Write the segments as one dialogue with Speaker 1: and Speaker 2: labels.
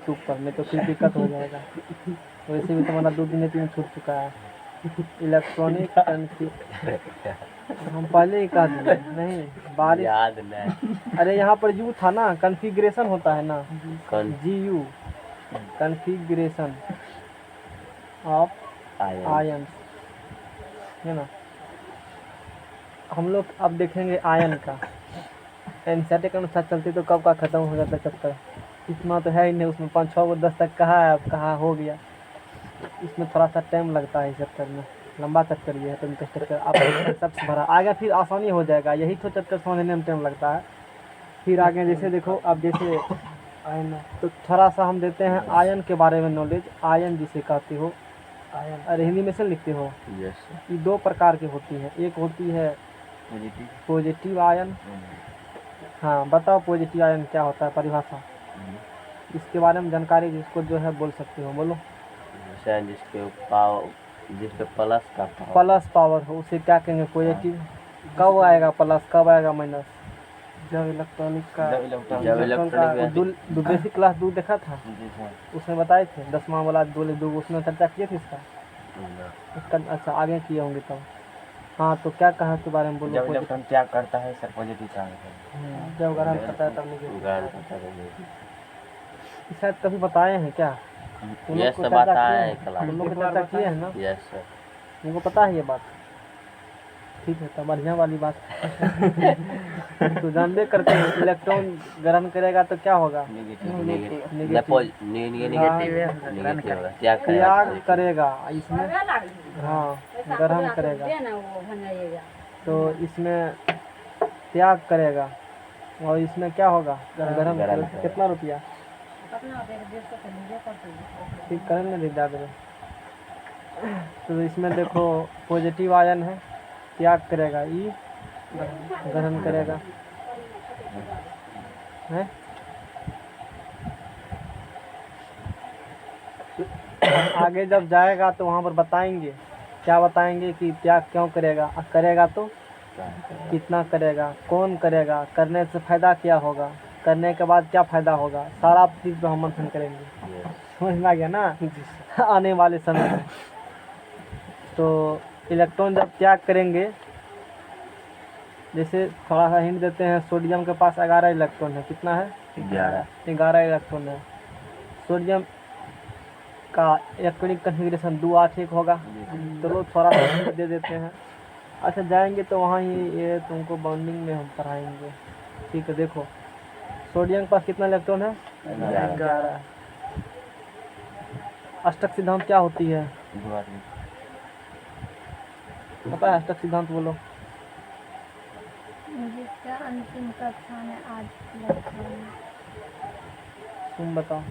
Speaker 1: ऊपर में तो फिर दिक्कत हो जाएगा। वैसे भी तुम्हारा 2 दिन 3 छूट चुका है। इलेक्ट्रॉनिक हम पहले ही कह दिए नहीं बारिश
Speaker 2: याद नहीं।
Speaker 1: अरे यहाँ पर यू था ना, कॉन्फ़िगरेशन होता है ना,
Speaker 2: कौन
Speaker 1: GU कॉन्फ़िगरेशन ऑफ आयन है ना। हम लोग अब देखेंगे आयन का। एनसीईआरटी के अनुसार चलती तो कब का ख़त्म हो जाता चैप्टर। इतना तो है ही नहीं, उसमें 5-6 और 10 तक कहा है, अब कहाँ हो गया। इसमें थोड़ा सा टाइम लगता है इस चैप्टर में, लंबा चैप्टर ये है। तो इनका चैप्टर आप सबसे भरा आगे फिर आसानी हो जाएगा। यही तो चैप्टर समझने में टाइम लगता है। फिर आगे जैसे देखो, अब जैसे आयन तो थोड़ा सा हम देते हैं आयन के बारे में नॉलेज। आयन जिसे कहते हो आयन, अरे हिंदी में से लिखते हो। ये 2 प्रकार की होती है। एक होती है पॉजिटिव आयन। हाँ बताओ पॉजिटिव आयन क्या होता है, परिभाषा इसके बारे में जानकारी जिसको जो है बोल सकते हो, बोलो।
Speaker 2: जिसके
Speaker 1: प्लस पावर हो उसे क्या कहेंगे, पॉजिटिव। कब आएगा प्लस, कब आएगा माइनस? जब इलेक्ट्रॉनिक का बेसिक क्लास 2 देखा था, उसमें बताए थे 10वां वाला 2 उसमें चर्चा किए थे इसका। अच्छा आगे किए होंगे तब। हाँ तो क्या कहा इसके बारे में बोलो।
Speaker 2: जब इलेक्ट्रॉन त्याग करता है सर पॉजिटिव चार्ज
Speaker 1: जब ग्रहण करता है तब नेगेटिव। शायद कभी बताए हैं क्या? तुम लोग को चर्चा किए हैं ना?
Speaker 2: यस सर,
Speaker 1: तुमको पता है ये बात? ठीक है तो बढ़िया वाली बात। तो जानबे करते हैं इलेक्ट्रॉन ग्रहण करेगा तो क्या होगा, त्याग करेगा इसमें। हाँ ग्रहण करेगा तो इसमें त्याग करेगा और इसमें क्या होगा, ग्रहण करेगा। कितना रुपया ठीक करेंगे दीदा देवे। तो इसमें देखो पॉजिटिव आयन है, त्याग करेगा, ई ग्रहण करेगा है। आगे जब जाएगा तो वहाँ पर बताएंगे, क्या बताएंगे कि त्याग क्यों करेगा, करेगा तो कितना करेगा, कौन करेगा, करने से फ़ायदा क्या होगा, करने के बाद क्या फ़ायदा होगा, सारा चीज़ पर हम मंथन करेंगे। समझ में आ गया ना आने वाले समय में। तो इलेक्ट्रॉन जब त्याग करेंगे, जैसे थोड़ा सा हिंट देते हैं, सोडियम के पास 11 इलेक्ट्रॉन है। कितना है? 11 इलेक्ट्रॉन है। सोडियम का इलेक्ट्रॉनिक कन्फिग्रेशन 281 होगा। चलो थोड़ा सा हिंट दे देते हैं। अच्छा जाएंगे तो वहाँ ही ये तुमको बॉन्डिंग में हम पढ़ाएंगे। ठीक है देखो सोडियम के पास कितना इलेक्ट्रॉन है? 11। अष्टक सिद्धांत क्या होती है पता है? अष्टक सिद्धांत बोलो।
Speaker 3: जिसका अंतिम कक्षा में आज
Speaker 1: तुम बताओ।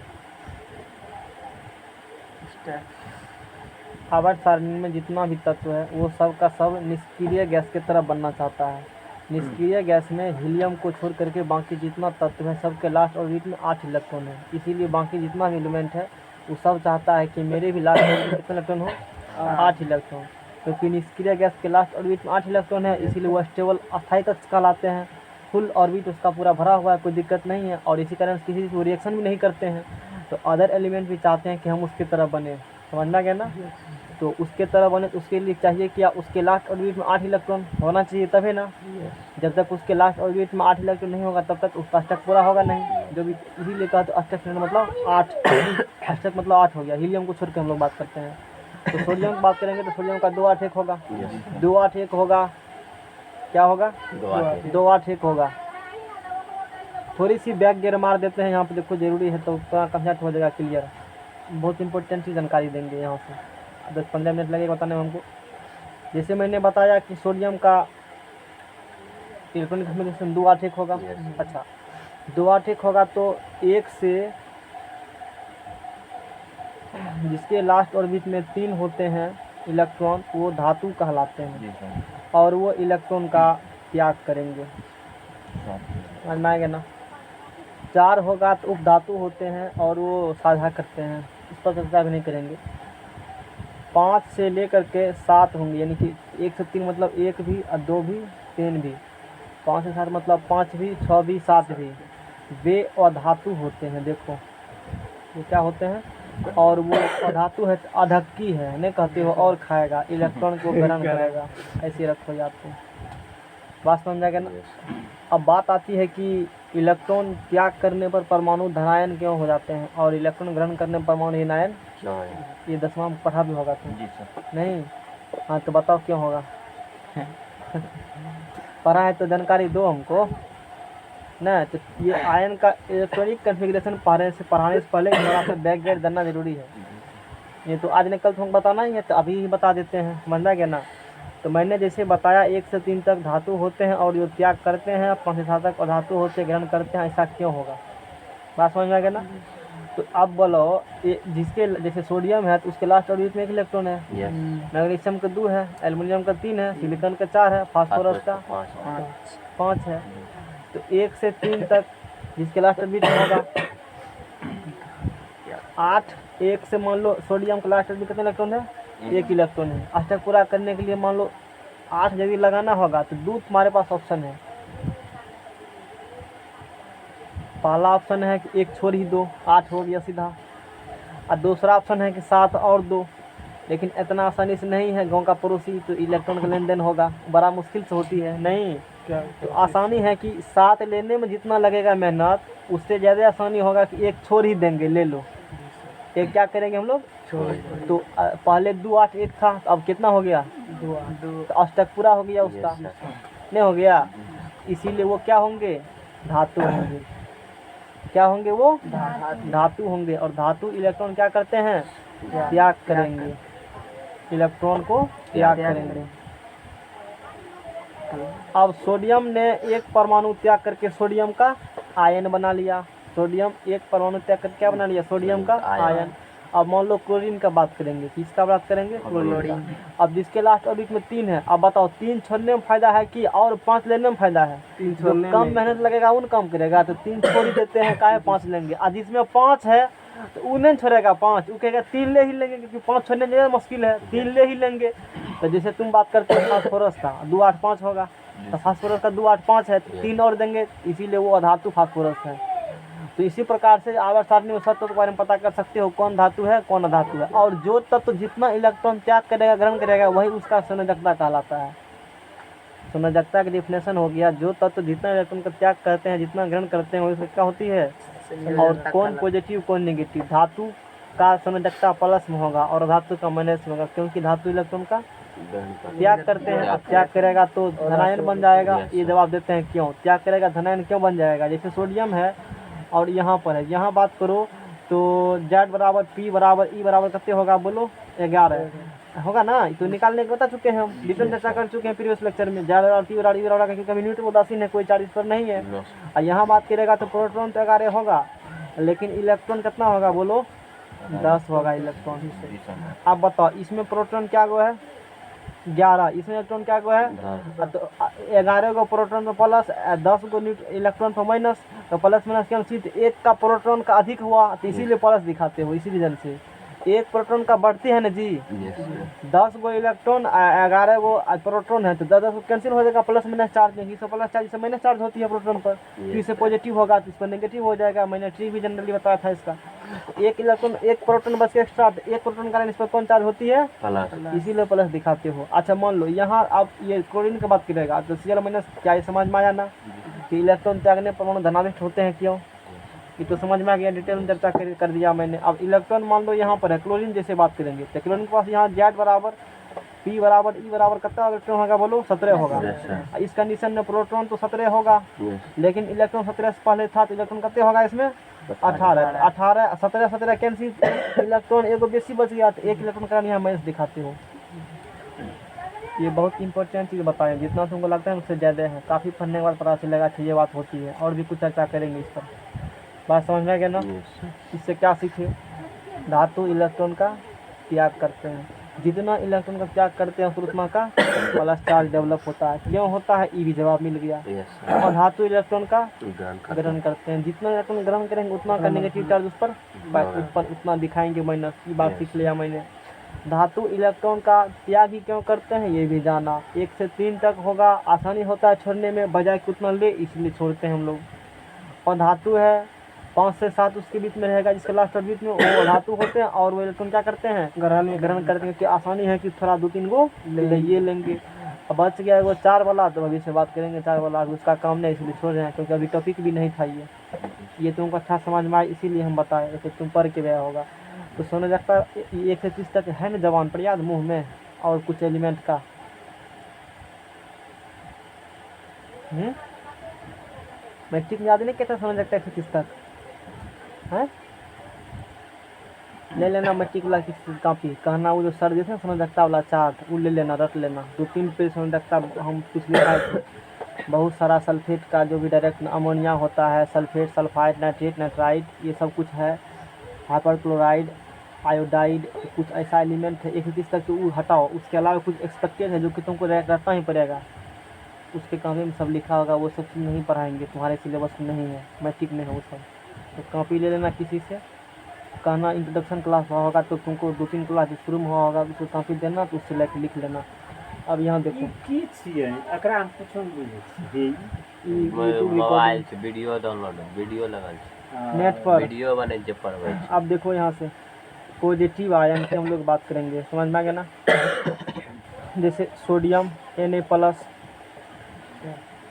Speaker 1: आवर्त सारणी में जितना भी तत्व है वो सब का सब निष्क्रिय गैस की तरह बनना चाहता है। निष्क्रिय गैस में हीलियम को छोड़ करके बाकी जितना तत्व है सबके लास्ट ऑर्बिट में 8 इलेक्ट्रॉन है। इसीलिए बाकी जितना भी एलिमेंट है वो सब चाहता है कि मेरे भी लास्ट ऑर्बिट में कितने इलेक्ट्रॉन हो, 8 इलेक्ट्रॉन। क्योंकि निष्क्रिय गैस के लास्ट ऑर्बिट में 8 इलेक्ट्रॉन है, इसीलिए वो स्टेबल अस्थायी कक्ष कहलाते हैं। फुल ऑर्बिट उसका पूरा भरा हुआ है, कोई दिक्कत नहीं है, और इसी कारण किसी को रिएक्शन भी नहीं करते हैं। तो अदर एलिमेंट भी चाहते हैं कि हम उसकी तरह बने। समझना गया ना? तो उसके तरह बने तो उसके लिए चाहिए क्या, उसके लास्ट ऑर्बिट में 8 इलेक्ट्रॉन होना चाहिए तभी ना। जब तक उसके लास्ट ऑर्बिट में 8 इलेक्ट्रॉन नहीं होगा तब तक उसका अष्टक पूरा होगा नहीं। जो भी इसीलिए कहा तो अष्टक मतलब 8 अष्टक मतलब 8 हो गया। हीलियम को छोड़ के हम लोग बात करते हैं। तो सोडियम की बात करेंगे तो सोडियम का 281 होगा। 281 होगा, क्या होगा? 281 होगा। थोड़ी सी बैक गियर मार देते हैं यहाँ पे, देखो जरूरी है तो पूरा कंसेप्ट हो जाएगा क्लियर। बहुत इंपॉर्टेंट चीज़ जानकारी देंगे यहाँ से। 10-15 मिनट लगेगा बताने में हमको। जैसे मैंने बताया कि सोडियम का इलेक्ट्रॉनिक कन्फिग्रेशन 281 होगा। अच्छा 281 होगा तो एक से जिसके लास्ट ऑर्बिट में 3 होते हैं इलेक्ट्रॉन वो धातु कहलाते हैं, और वो इलेक्ट्रॉन का त्याग करेंगे। समझ में आएगा ना? 4 होगा तो उपधातु होते हैं और वो साझा करते हैं, इस पर चर्चा भी नहीं करेंगे। 5 से लेकर के 7 होंगे, यानी कि 1 से 3 मतलब 1 भी और 2 भी 3 भी। 5 से 7 मतलब 5 भी 6 भी 7 भी, वे अधातु होते हैं। देखो वो क्या होते हैं, और वो अधातु है अधक्की है, नहीं कहते हो, और खाएगा, इलेक्ट्रॉन को ग्रहण करेगा, ऐसे रखो जाते हैं। बात समझ जाएगा ना। अब बात आती है कि इलेक्ट्रॉन त्याग करने पर परमाणु धनायन क्यों हो जाते हैं, और इलेक्ट्रॉन ग्रहण करने पर परमाणु हीनायन।
Speaker 2: क्यों है?
Speaker 1: ये 10वां में पढ़ा भी होगा तुम?
Speaker 2: जी सर।
Speaker 1: नहीं? हाँ तो बताओ क्यों होगा। पढ़ा है तो जानकारी दो हमको ना। तो ये आयन का इलेक्ट्रॉनिक कन्फिग्रेशन पढ़ने से पहले थोड़ा सा बैकग्राउंड जानना जरूरी है। ये तो आज नहीं कल तुमको बताना ही है, तो अभी ही बता देते हैं, समझना क्या ना। तो मैंने जैसे बताया 1 से 3 तक धातु होते हैं और जो त्याग करते हैं, 5 से 7 तक अधातु होते ग्रहण करते हैं, ऐसा क्यों होगा। बात समझ में आ गया ना। तो अब बोलो ये जिसके जैसे सोडियम है तो उसके लास्ट ऑर्बिट में 1 इलेक्ट्रॉन है,
Speaker 2: यस।
Speaker 1: मैग्नीशियम का 2 है, एल्युमिनियम का 3 है, सिलिकॉन का 4 है, फास्फोरस का 5 है। तो 1 से 3 तक जिसके लास्ट ऑर्बिट में होगा 8। 1 से मान लो सोडियम का लास्ट ऑर्बिट कितने इलेक्ट्रॉन है, 1 इलेक्ट्रॉन है। अष्टक पूरा करने के लिए मान लो 8 यदि लगाना होगा तो 2 तुम्हारे पास ऑप्शन है। पहला ऑप्शन है कि 1 छोड़ ही दो, 8 हो गया सीधा। और दूसरा ऑप्शन है कि 7 और 2, लेकिन इतना आसानी से नहीं है। गांव का पड़ोसी तो इलेक्ट्रॉन का लेन देन होगा, बड़ा मुश्किल से होती है नहीं।
Speaker 4: क्या
Speaker 1: तो आसानी है कि 7 लेने में जितना लगेगा मेहनत, उससे ज़्यादा आसानी होगा कि 1 छोड़ ही देंगे, ले लो। एक क्या करेंगे हम लोग, तो पहले 2 8 1 था, तो अब कितना हो गया, 2 तो अष्टक पूरा हो गया उसका, नहीं हो गया। इसीलिए वो क्या होंगे, धातु होंगे। क्या होंगे वो, धातु होंगे। और धातु इलेक्ट्रॉन क्या करते हैं, त्याग करेंगे, इलेक्ट्रॉन को त्याग करेंगे। अब सोडियम ने 1 परमाणु त्याग करके सोडियम का आयन बना लिया। सोडियम 1 परमाणु त्याग करके क्या बना लिया, सोडियम का आयन। अब मान लो क्लोरीन का बात करेंगे, किसका बात करेंगे, क्लोरीन का। अब जिसके लास्ट ऑर्बिट में 3 है, अब बताओ 3 छोड़ने में फायदा है कि और 5 लेने में फायदा है। जो कम मेहनत लगेगा उन कम करेगा, तो 3 छोड़ ही देते हैं, काहे 5 लेंगे। और जिसमें 5 है तो वो नहीं छोड़ेगा 5, वो कहेगा 3 ले ही लेंगे, क्योंकि 5 छोड़ने ज़्यादा मुश्किल है, 3 ले ही लेंगे। तो जैसे तुम बात करते हो फास्फोरस का, 2 8 5 होगा, तो फास्फोरस का 2 8 5 है, तो 3 और देंगे, इसीलिए वो अधातु फास्फोरस है। तो इसी प्रकार से आवर्त सारणी में सब तत्व के बारे में पता कर सकते हो, कौन धातु है कौन अधातु है। और जो तत्व जितना इलेक्ट्रॉन त्याग करेगा ग्रहण करेगा वही उसका संयोजकता कहलाता है। संयोजकता की डिफिनेशन हो गया, जो तत्व जितना इलेक्ट्रॉन का त्याग करते हैं जितना ग्रहण करते हैं वही उसकी क्या होती है, और कौन पॉजिटिव कौन नेगेटिव। धातु का संयोजकता प्लस में होगा और धातु का माइनस में होगा, क्योंकि धातु इलेक्ट्रॉन का त्याग करते हैं। अब त्याग करेगा तो धनायन बन जाएगा। ये जवाब देते हैं क्यों त्याग करेगा धनायन क्यों बन जाएगा। जैसे सोडियम है और यहाँ पर है, यहाँ बात करो तो Z बराबर P बराबर E बराबर कितने होगा, बोलो 11 होगा ना। तो निकालने के बता चुके हैं हम, डिटेल चर्चा कर चुके हैं प्रीवियस लेक्चर में। Z बराबर P बराबर E बराबर क्योंकि कभी न्यूटन उदासीन है, कोई चार्ज पर नहीं है। और यहाँ बात करेगा तो प्रोटॉन तो 11 होगा, लेकिन इलेक्ट्रॉन कितना होगा, बोलो 10 होगा इलेक्ट्रॉन। अब बताओ इसमें प्रोटॉन क्या गो है 11, इसमें इलेक्ट्रॉन क्या गो है, तो 11 को प्रोटॉन पर प्लस 10 को इलेक्ट्रॉन पर माइनस, तो प्लस माइनस कैंसिल। 1 का प्रोटॉन का अधिक हुआ तो इसीलिए प्लस दिखाते हो, इसी रीजन से 1 प्रोटॉन का बढ़ती है ना जी। 10 गो इलेक्ट्रॉन 11 गो प्रोटॉन है, तो 10 को कैंसिल हो जाएगा, प्लस माइनस चार्ज में। इसे प्लस चार्ज से माइनस चार्ज होती है प्रोटॉन पर, तो इसे पॉजिटिव होगा तो इस पर नेगेटिव हो जाएगा। मैंने ट्री भी जनरली बताया था इसका। 1 इलेक्ट्रॉन 1 प्रोटॉन बस एक्स्ट्रा, 1 प्रोटॉन कारण इस पर कौन चार्ज होती है, इसीलिए प्लस दिखाते हो। अच्छा मान लो यहाँ अब ये क्लोरीन की बात करेगा तो Cl माइनस, क्या ये समझ में आया ना कि इलेक्ट्रॉन त्यागने परमाणु धनाभिष्ट होते हैं क्यों, ये तो समझ में आ गया, डिटेल में चर्चा कर दिया मैंने। अब इलेक्ट्रॉन मान लो यहाँ पर है, क्लोरीन जैसे बात करेंगे तो क्लोरीन के पास यहाँ Z बराबर P बराबर E बराबर कितना इलेक्ट्रॉन होगा, बोलो 17 होगा। इस कंडीशन में प्रोटॉन तो 17 होगा, लेकिन इलेक्ट्रॉन 17 से पहले था तो इलेक्ट्रॉन कितने होगा इसमें 18। 18 17 17 कैंसिल, इलेक्ट्रॉन एगो बेसी बच गया, तो 1 इलेक्ट्रॉन का यहाँ माइनस दिखाते हो। ये बहुत इंपॉर्टेंट चीज़ बताएं, जितना तुमको लगता है उससे ज़्यादा है। काफ़ी पढ़ने के बाद पता चलेगा कि ये बात होती है, और भी कुछ चर्चा करेंगे इस पर। बात समझ में आ गया ना। इससे क्या सीखे, धातु इलेक्ट्रॉन का त्याग करते हैं, जितना इलेक्ट्रॉन का त्याग करते हैं उतना का प्लस चार्ज डेवलप होता है। क्यों होता है, ये भी जवाब मिल गया। और धातु इलेक्ट्रॉन का ग्रहण करते हैं, जितना इलेक्ट्रॉन ग्रहण करेंगे उतना का नेगेटिव चार्ज उस पर उतना दिखाएंगे माइनस। ये बात सीख लिया मैंने। धातु इलेक्ट्रॉन का त्याग ही क्यों करते हैं ये भी जाना। 1 से 3 तक होगा, आसानी होता है छोड़ने में, बजाय कि उतना ले इसलिए छोड़ते हैं हम लोग। और धातु है 5 से 7 उसके बीच में रहेगा, जिसके लास्ट और बीच में वो धातु होते हैं, और वो इलेक्ट्रॉन क्या करते हैं, ग्रहण करते हैं। कि आसानी है कि थोड़ा 2-3 गो ले लेंगे। अब बच गया वो 4 वाला, तो अभी से बात करेंगे 4 वाला, अभी उसका काम नहीं, इसलिए छोड़ रहे हैं, क्योंकि अभी टॉपिक भी नहीं था ये तुमको अच्छा समझ में आए इसीलिए हम बताए, ऐसे तुम पढ़ के गया होगा। तो सोने लगता 1 से 30 तक है ना जबान पर याद मुँह में, और कुछ एलिमेंट का मैट्रिक में याद नहीं कैसे समझ लगता है 1 से 30 तक है। ले लेना मैट्रिक वाला की कॉपी, कहना वो जो सर जैसे समझ लगता वाला चार्ट वो ले लेना, रख लेना। 2-3 पेज समझ लगता हम कुछ लिखा है, बहुत सारा सल्फेट का जो भी डायरेक्ट अमोनिया होता है, सल्फेट, सल्फाइड, नाइट्रेट, नाइट्राइड, ये सब कुछ है, हाइपर क्लोराइड, आयोडाइड, कुछ ऐसा एलिमेंट है 1 से 30 तक, तो वो हटाओ। उसके अलावा कुछ एक्सपेक्टेड है जो कि तुमको रखना ही पड़ेगा, उसके कॉपी में सब लिखा होगा, वो सब चीज़ नहीं पढ़ाएंगे, तुम्हारे सिलेबस में नहीं है, मैट्रिक में है वो सब। तो कॉपी ले लेना किसी से, कहना इंट्रोडक्शन क्लास हुआ होगा तो तुमको 2-3 क्लास शुरू में हुआ होगा, उसको कॉपी देना, तो उससे लेके लिख लेना। अब यहाँ देखो
Speaker 4: की छियै एकरा हम कुछो नहीं बुझै
Speaker 1: YouTube
Speaker 2: मोबाइल से वीडियो डाउनलोड वीडियो लगल
Speaker 1: नेट पर।
Speaker 2: वीडियो बने जे पढ़बै छी।
Speaker 1: अब देखो यहाँ से पॉजिटिव आयन की हम लोग बात करेंगे, समझ में आ गया ना। जैसे सोडियम Na+,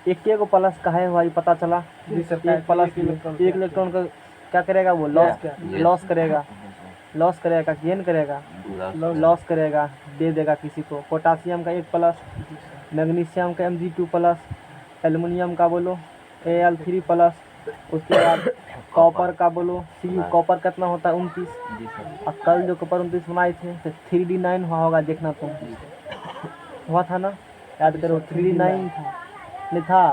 Speaker 1: एक गो प्लस का है भाई, पता चला। एक प्लस एक इलेक्ट्रॉन का क्या करेगा, वो लॉस करेगा, गेन करेगा, लॉस करेगा, दे देगा किसी को। पोटासियम का 1 प्लस, मैग्नीशियम का Mg2+, एल्युमिनियम का बोलो Al3+, उसके बाद कॉपर का बोलो Cu, कॉपर कितना होता है 29। और कल जो कॉपर 29 बनाए थे तो 3D9 हुआ होगा, देखना तुम हुआ था ना, याद करो 3D9 था नहीं था,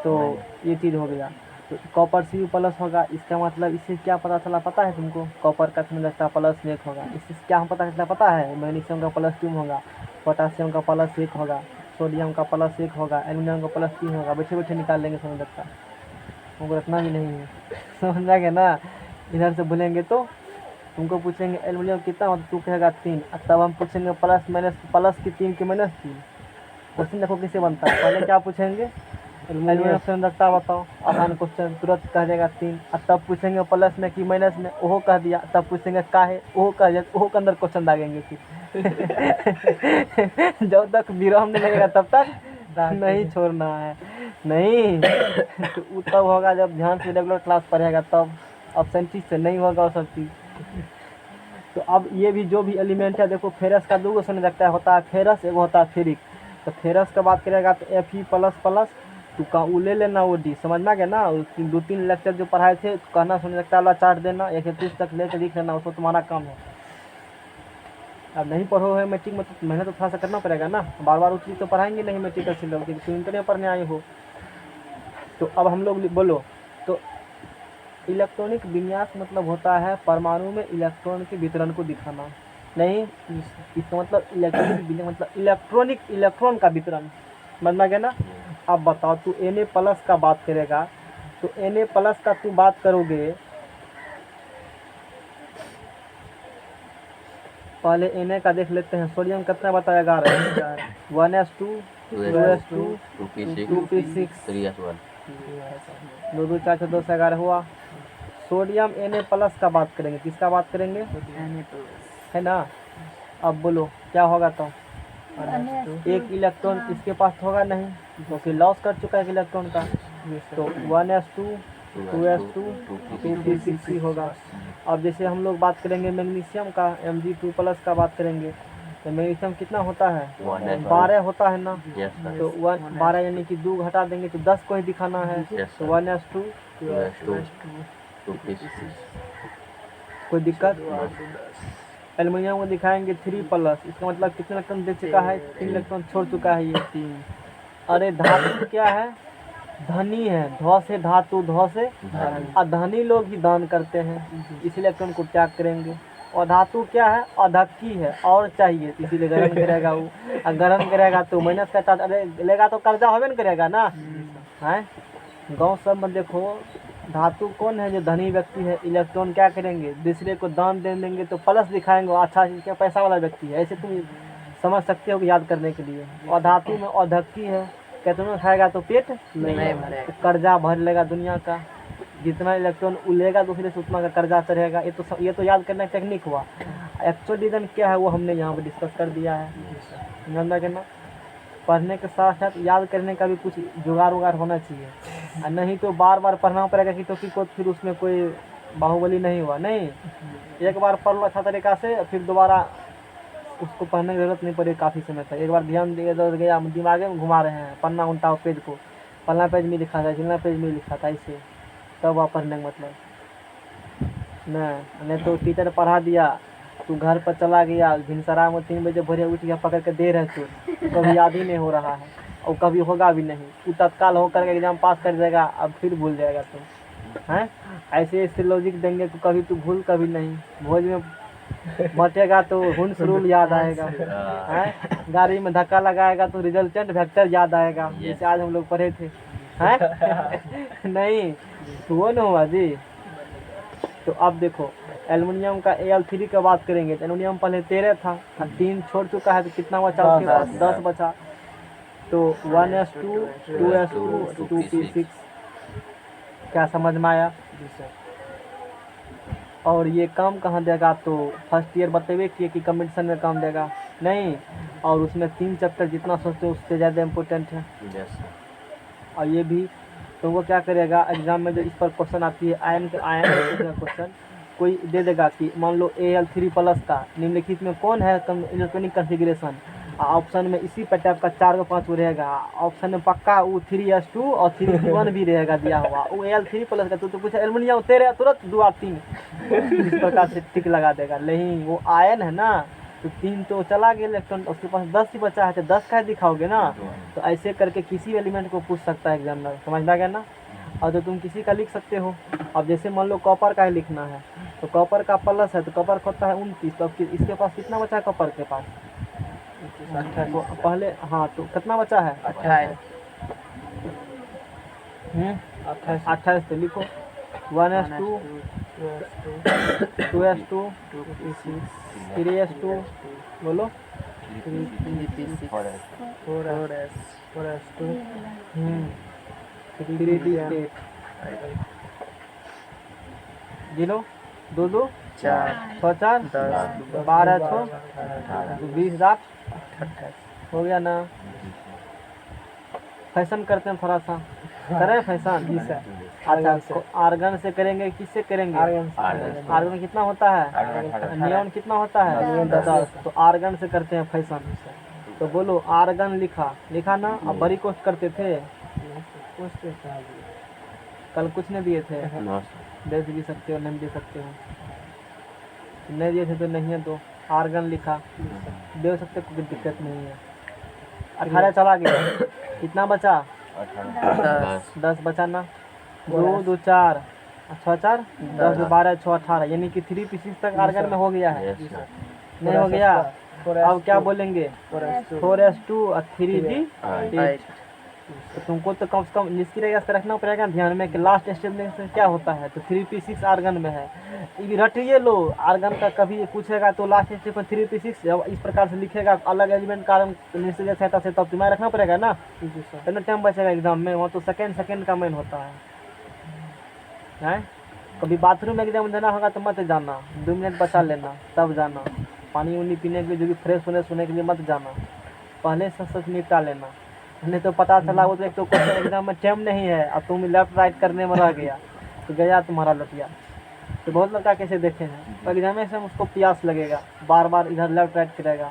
Speaker 1: तो ये चीज़ हो गया। तो कॉपर Cu+ होगा, इसका मतलब इससे क्या पता चला पता है तुमको, कॉपर का समझ लगता प्लस 1 होगा, इससे क्या हम पता चला पता है, मैग्नीशियम का +2 होगा, पोटासियम का +1 होगा, सोडियम का +1 होगा, एल्युमिनियम का +3 होगा। बैठे बैठे निकाल लेंगे समझ लगता, हमको रखना भी नहीं है, समझ आ गया ना। इधर से बोलेंगे तो तुमको पूछेंगे एल्युमिनियम कितना होता, तू कहेगा 3, तब हम पूछेंगे प्लस की 3 की -3। क्वेश्चन देखो किसे बनता है, पहले क्या पूछेंगे, एल्युमिनियम से रखता बताओ, आसान क्वेश्चन, तुरंत कह देगा 3। और तब पूछेंगे प्लस में कि माइनस में, ओहो कह दिया, तब पूछेंगे का है, ओहो कह दिया, ओहो के अंदर क्वेश्चन दागेंगे फिर। जब तक विराम नहीं लगेगा तब तक नहीं छोड़ना है, नहीं तो वो तब होगा जब ध्यान से रेगुलर क्लास पढ़ेगा तब, अब्सेंटी से नहीं होगा वो सब चीज़। तो अब ये भी जो भी एलिमेंट है देखो, फेरस का 2 गो समझ लगता है, होता है फेरस, एक होता है फेरिक। तो फेरस का बात करेगा तो Fe++, तो का वो ले लेना, वो डी, समझ में आ गया ना। 2-3 लेक्चर जो पढ़ाए थे तो कहना समझ लगता वाला चार्ट देना, 1 से 30 तक लेकर लिख लेना, उसको तुम्हारा काम है। अब नहीं पढ़ो है मैट्रिक में तो मेहनत तो थोड़ा सा करना पड़ेगा ना, बार बार उस चीज़ तो पढ़ाएंगे नहीं मैट्रिक का सिलेबस, क्योंकि तुम इंटर में पढ़ने आए हो। तो अब हम लोग बोलो तो इलेक्ट्रॉनिक विन्यास मतलब होता है परमाणु में इलेक्ट्रॉन के वितरण को दिखाना, नहीं इसका मतलब इलेक्ट्रॉनिक इलेक्ट्रॉन का वितरण, समझ में आ गया ना। अब बताओ तू Na+ का बात करेगा तो Na+ का तू बात करोगे, पहले Na का देख लेते हैं। सोडियम कितना बताएगा, 1s2 2s2 2p6
Speaker 2: 3s1
Speaker 1: 2 2 4 6 10 11 हुआ। सोडियम Na+ का बात करेंगे, किसका बात करेंगे, है ना। अब बोलो क्या होगा, तो एक इलेक्ट्रॉन इसके पास होगा नहीं, क्योंकि लॉस कर चुका है एक इलेक्ट्रॉन का, तो 1s2 2s2 2p6 होगा। अब जैसे हम लोग बात करेंगे मैग्नीशियम का, Mg2+ का बात करेंगे, तो मैग्नीशियम कितना होता है, 12 होता है ना। तो 12 यानी कि 2 घटा देंगे तो 10 को ही दिखाना है, तो 1s2
Speaker 2: 2p6
Speaker 1: कोई दिक्कत। एल्युमिनियम को दिखाएंगे 3+, इसका मतलब कितने इलेक्ट्रॉन दे चुका है, 3 इलेक्ट्रॉन छोड़ चुका है, ये 3। अरे धातु क्या है, धनी है, ध्व से धातु, ध्व से अधनी लोग ही दान करते हैं, इस इलेक्ट्रॉन को त्याग करेंगे। और धातु क्या है, अधक्की है, और चाहिए, इसीलिए ग्रहण करेगा वो, और ग्रहण करेगा तो माइनस का चार्ज अरे लेगा तो कर्जा होवे न करेगा ना। है गाँव सब में देखो धातु कौन है जो धनी व्यक्ति है, इलेक्ट्रॉन क्या करेंगे, दूसरे को दान दे देंगे तो प्लस दिखाएंगे, अच्छा क्या पैसा वाला व्यक्ति है, ऐसे तुम समझ सकते हो कि याद करने के लिए। और धातु में अधक्की है, कितना खाएगा तो पेट नहीं भरेगा, कर्जा भर लेगा दुनिया का। जितना इलेक्ट्रॉन उलेगा दूसरे से उतना का कर्जा चढ़ेगा। ये तो याद करना टेक्निक हुआ। एक्चुअल रीज़न क्या है वो हमने यहाँ पर डिस्कस कर दिया है। समझना करना, पढ़ने के साथ साथ याद करने का भी कुछ जुगाड़ उगाड़ होना चाहिए, और नहीं तो बार बार पढ़ना पड़ेगा कि टॉपिक को, फिर उसमें कोई बाहुबली नहीं हुआ। नहीं, एक बार पढ़ लो अच्छा तरीका से, फिर दोबारा उसको पढ़ने की जरूरत नहीं पड़ेगी काफ़ी समय तक। एक बार ध्यान दिए इधर गया, दिमाग में घुमा रहे हैं, पन्ना उल्टा पेज को, पन्ना पेज में लिखा था, चिल्ला पेज में लिखा था, इसे तब आप पढ़ने का मतलब नहीं तो टीचर पढ़ा दिया, तू घर पर चला गया, भिनसरा में 3 बजे भोरे उठ गया, पकड़ के दे रहे तू, कभी याद ही नहीं हो रहा है और कभी होगा भी नहीं। तू तत्काल होकर के एग्जाम पास कर जाएगा, अब फिर भूल जाएगा तुम, हैं? ऐसे लॉजिक देंगे तो कभी तू भूल, कभी नहीं। भोज में बचेगा तो हुंस रूल याद आएगा, हैं? गाड़ी में धक्का लगाएगा तो रिजल्टेंट वेक्टर याद आएगा, जैसे आज हम लोग पढ़े थे, हैं? नहीं तो वो न हुआ जी। तो अब देखो एल्युमिनियम का Al3 का बात करेंगे तो एल्युमिनियम पहले 13 था, अब 3 छोड़ चुका है तो कितना बचा उसके पास? 10 बचा। तो 1s2 2s2 2p6, क्या समझ में आया? और ये काम कहाँ देगा? तो फर्स्ट ईयर बतेबे किए कि कंपटीशन में काम देगा नहीं, और उसमें 3 चैप्टर जितना सोचते हो उससे ज़्यादा इम्पोर्टेंट है। और ये भी तो वो क्या करेगा एग्जाम में, जो इस पर क्वेश्चन आती है आयन क्वेश्चन कोई दे देगा कि मान लो Al3 प्लस का निम्नलिखित में कौन है इलेक्ट्रॉनिक कन्फिग्रेशन, ऑप्शन में इसी पर टाइप का 4 5 रहेगा, ऑप्शन में पक्का वो 3s2 और 3p1 भी रहेगा दिया हुआ, वो Al3 प्लस का। तो कुछ एल्युमिनियम तेरे तुरंत 2 और 3 इस प्रकार से टिक लगा देगा। नहीं, वो आयन है ना, तो 3 तो चला गया इलेक्ट्रॉन, उसके पास 10 ही बचा है, तो 10 का दिखाओगे ना। तो ऐसे करके किसी एलिमेंट को पूछ सकता है एग्जामिनर, समझना गया ना। और तो तुम किसी का लिख सकते हो। अब जैसे मान लो कॉपर का ही लिखना है, तो कॉपर का प्लस है तो कॉपर होता है 29, तो अब इसके पास कितना बचा है कॉपर के पास? 28। तो पहले हाँ, तो कितना बचा है? 28। 28 तो लिखो 1s2 2s2 3s2 बोलो 4s2 3d8 गिनो 2 2 4 6 4 12 6 20 7 हो गया ना। फैशन करते हैं थोड़ा सा, करें फैशन? अच्छा, आर्गन से करेंगे, किससे करेंगे? आर्गन कितना होता है? नियॉन कितना होता है? 10। तो आर्गन से करते हैं फैशन। तो बोलो आर्गन लिखा ना। अब बड़ी कोस्ट करते थे, कल कुछ नहीं दिए थे, दे भी सकते हो नहीं दे सकते हो, नहीं दिए थे तो नहीं है, तो आर्गन लिखा, दे सकते, कोई दिक्कत नहीं है। 18 चला गया, कितना बचा? 10 बचा ना। 2 2 4 6 4 10 2 12 6 18, यानी कि 3p6 तक आर्गन में हो गया है। नहीं हो गया? अब क्या बोलेंगे? 4s2 और 3d8। तो तुमको तो कम से कम निष्क्रिय गैस रखना पड़ेगा ध्यान में कि लास्ट स्टेप में क्या होता है। तो 3p6 आर्गन में है, ये रटिए लो। आर्गन का कभी पूछेगा तो लास्ट स्टेप में 3p6 जब इस प्रकार से लिखेगा अलग एलिमेंट कारण निष्क्रिय सहायता से, तब तुम्हें रखना पड़ेगा ना, इतना टाइम बचेगा एग्जाम में। वहाँ तो सेकेंड का मेन होता है। कभी बाथरूम में एग्जाम देना होगा तो मत जाना, 2 मिनट बचा लेना तब जाना। पानी उनी पीने के लिए, जो भी फ्रेश होने के लिए मत जाना, पहले से सब निपटा लेना। नहीं तो पता चला वो तो एक तो क्वेश्चन एग्जाम में टाइम नहीं है, अब तुम लेफ्ट राइट करने में रह गया तो गया तुम्हारा लटिया। तो बहुत लड़का कैसे देखे हैं, तो एग्जाम में उसको प्यास लगेगा, बार बार इधर लेफ्ट राइट करेगा।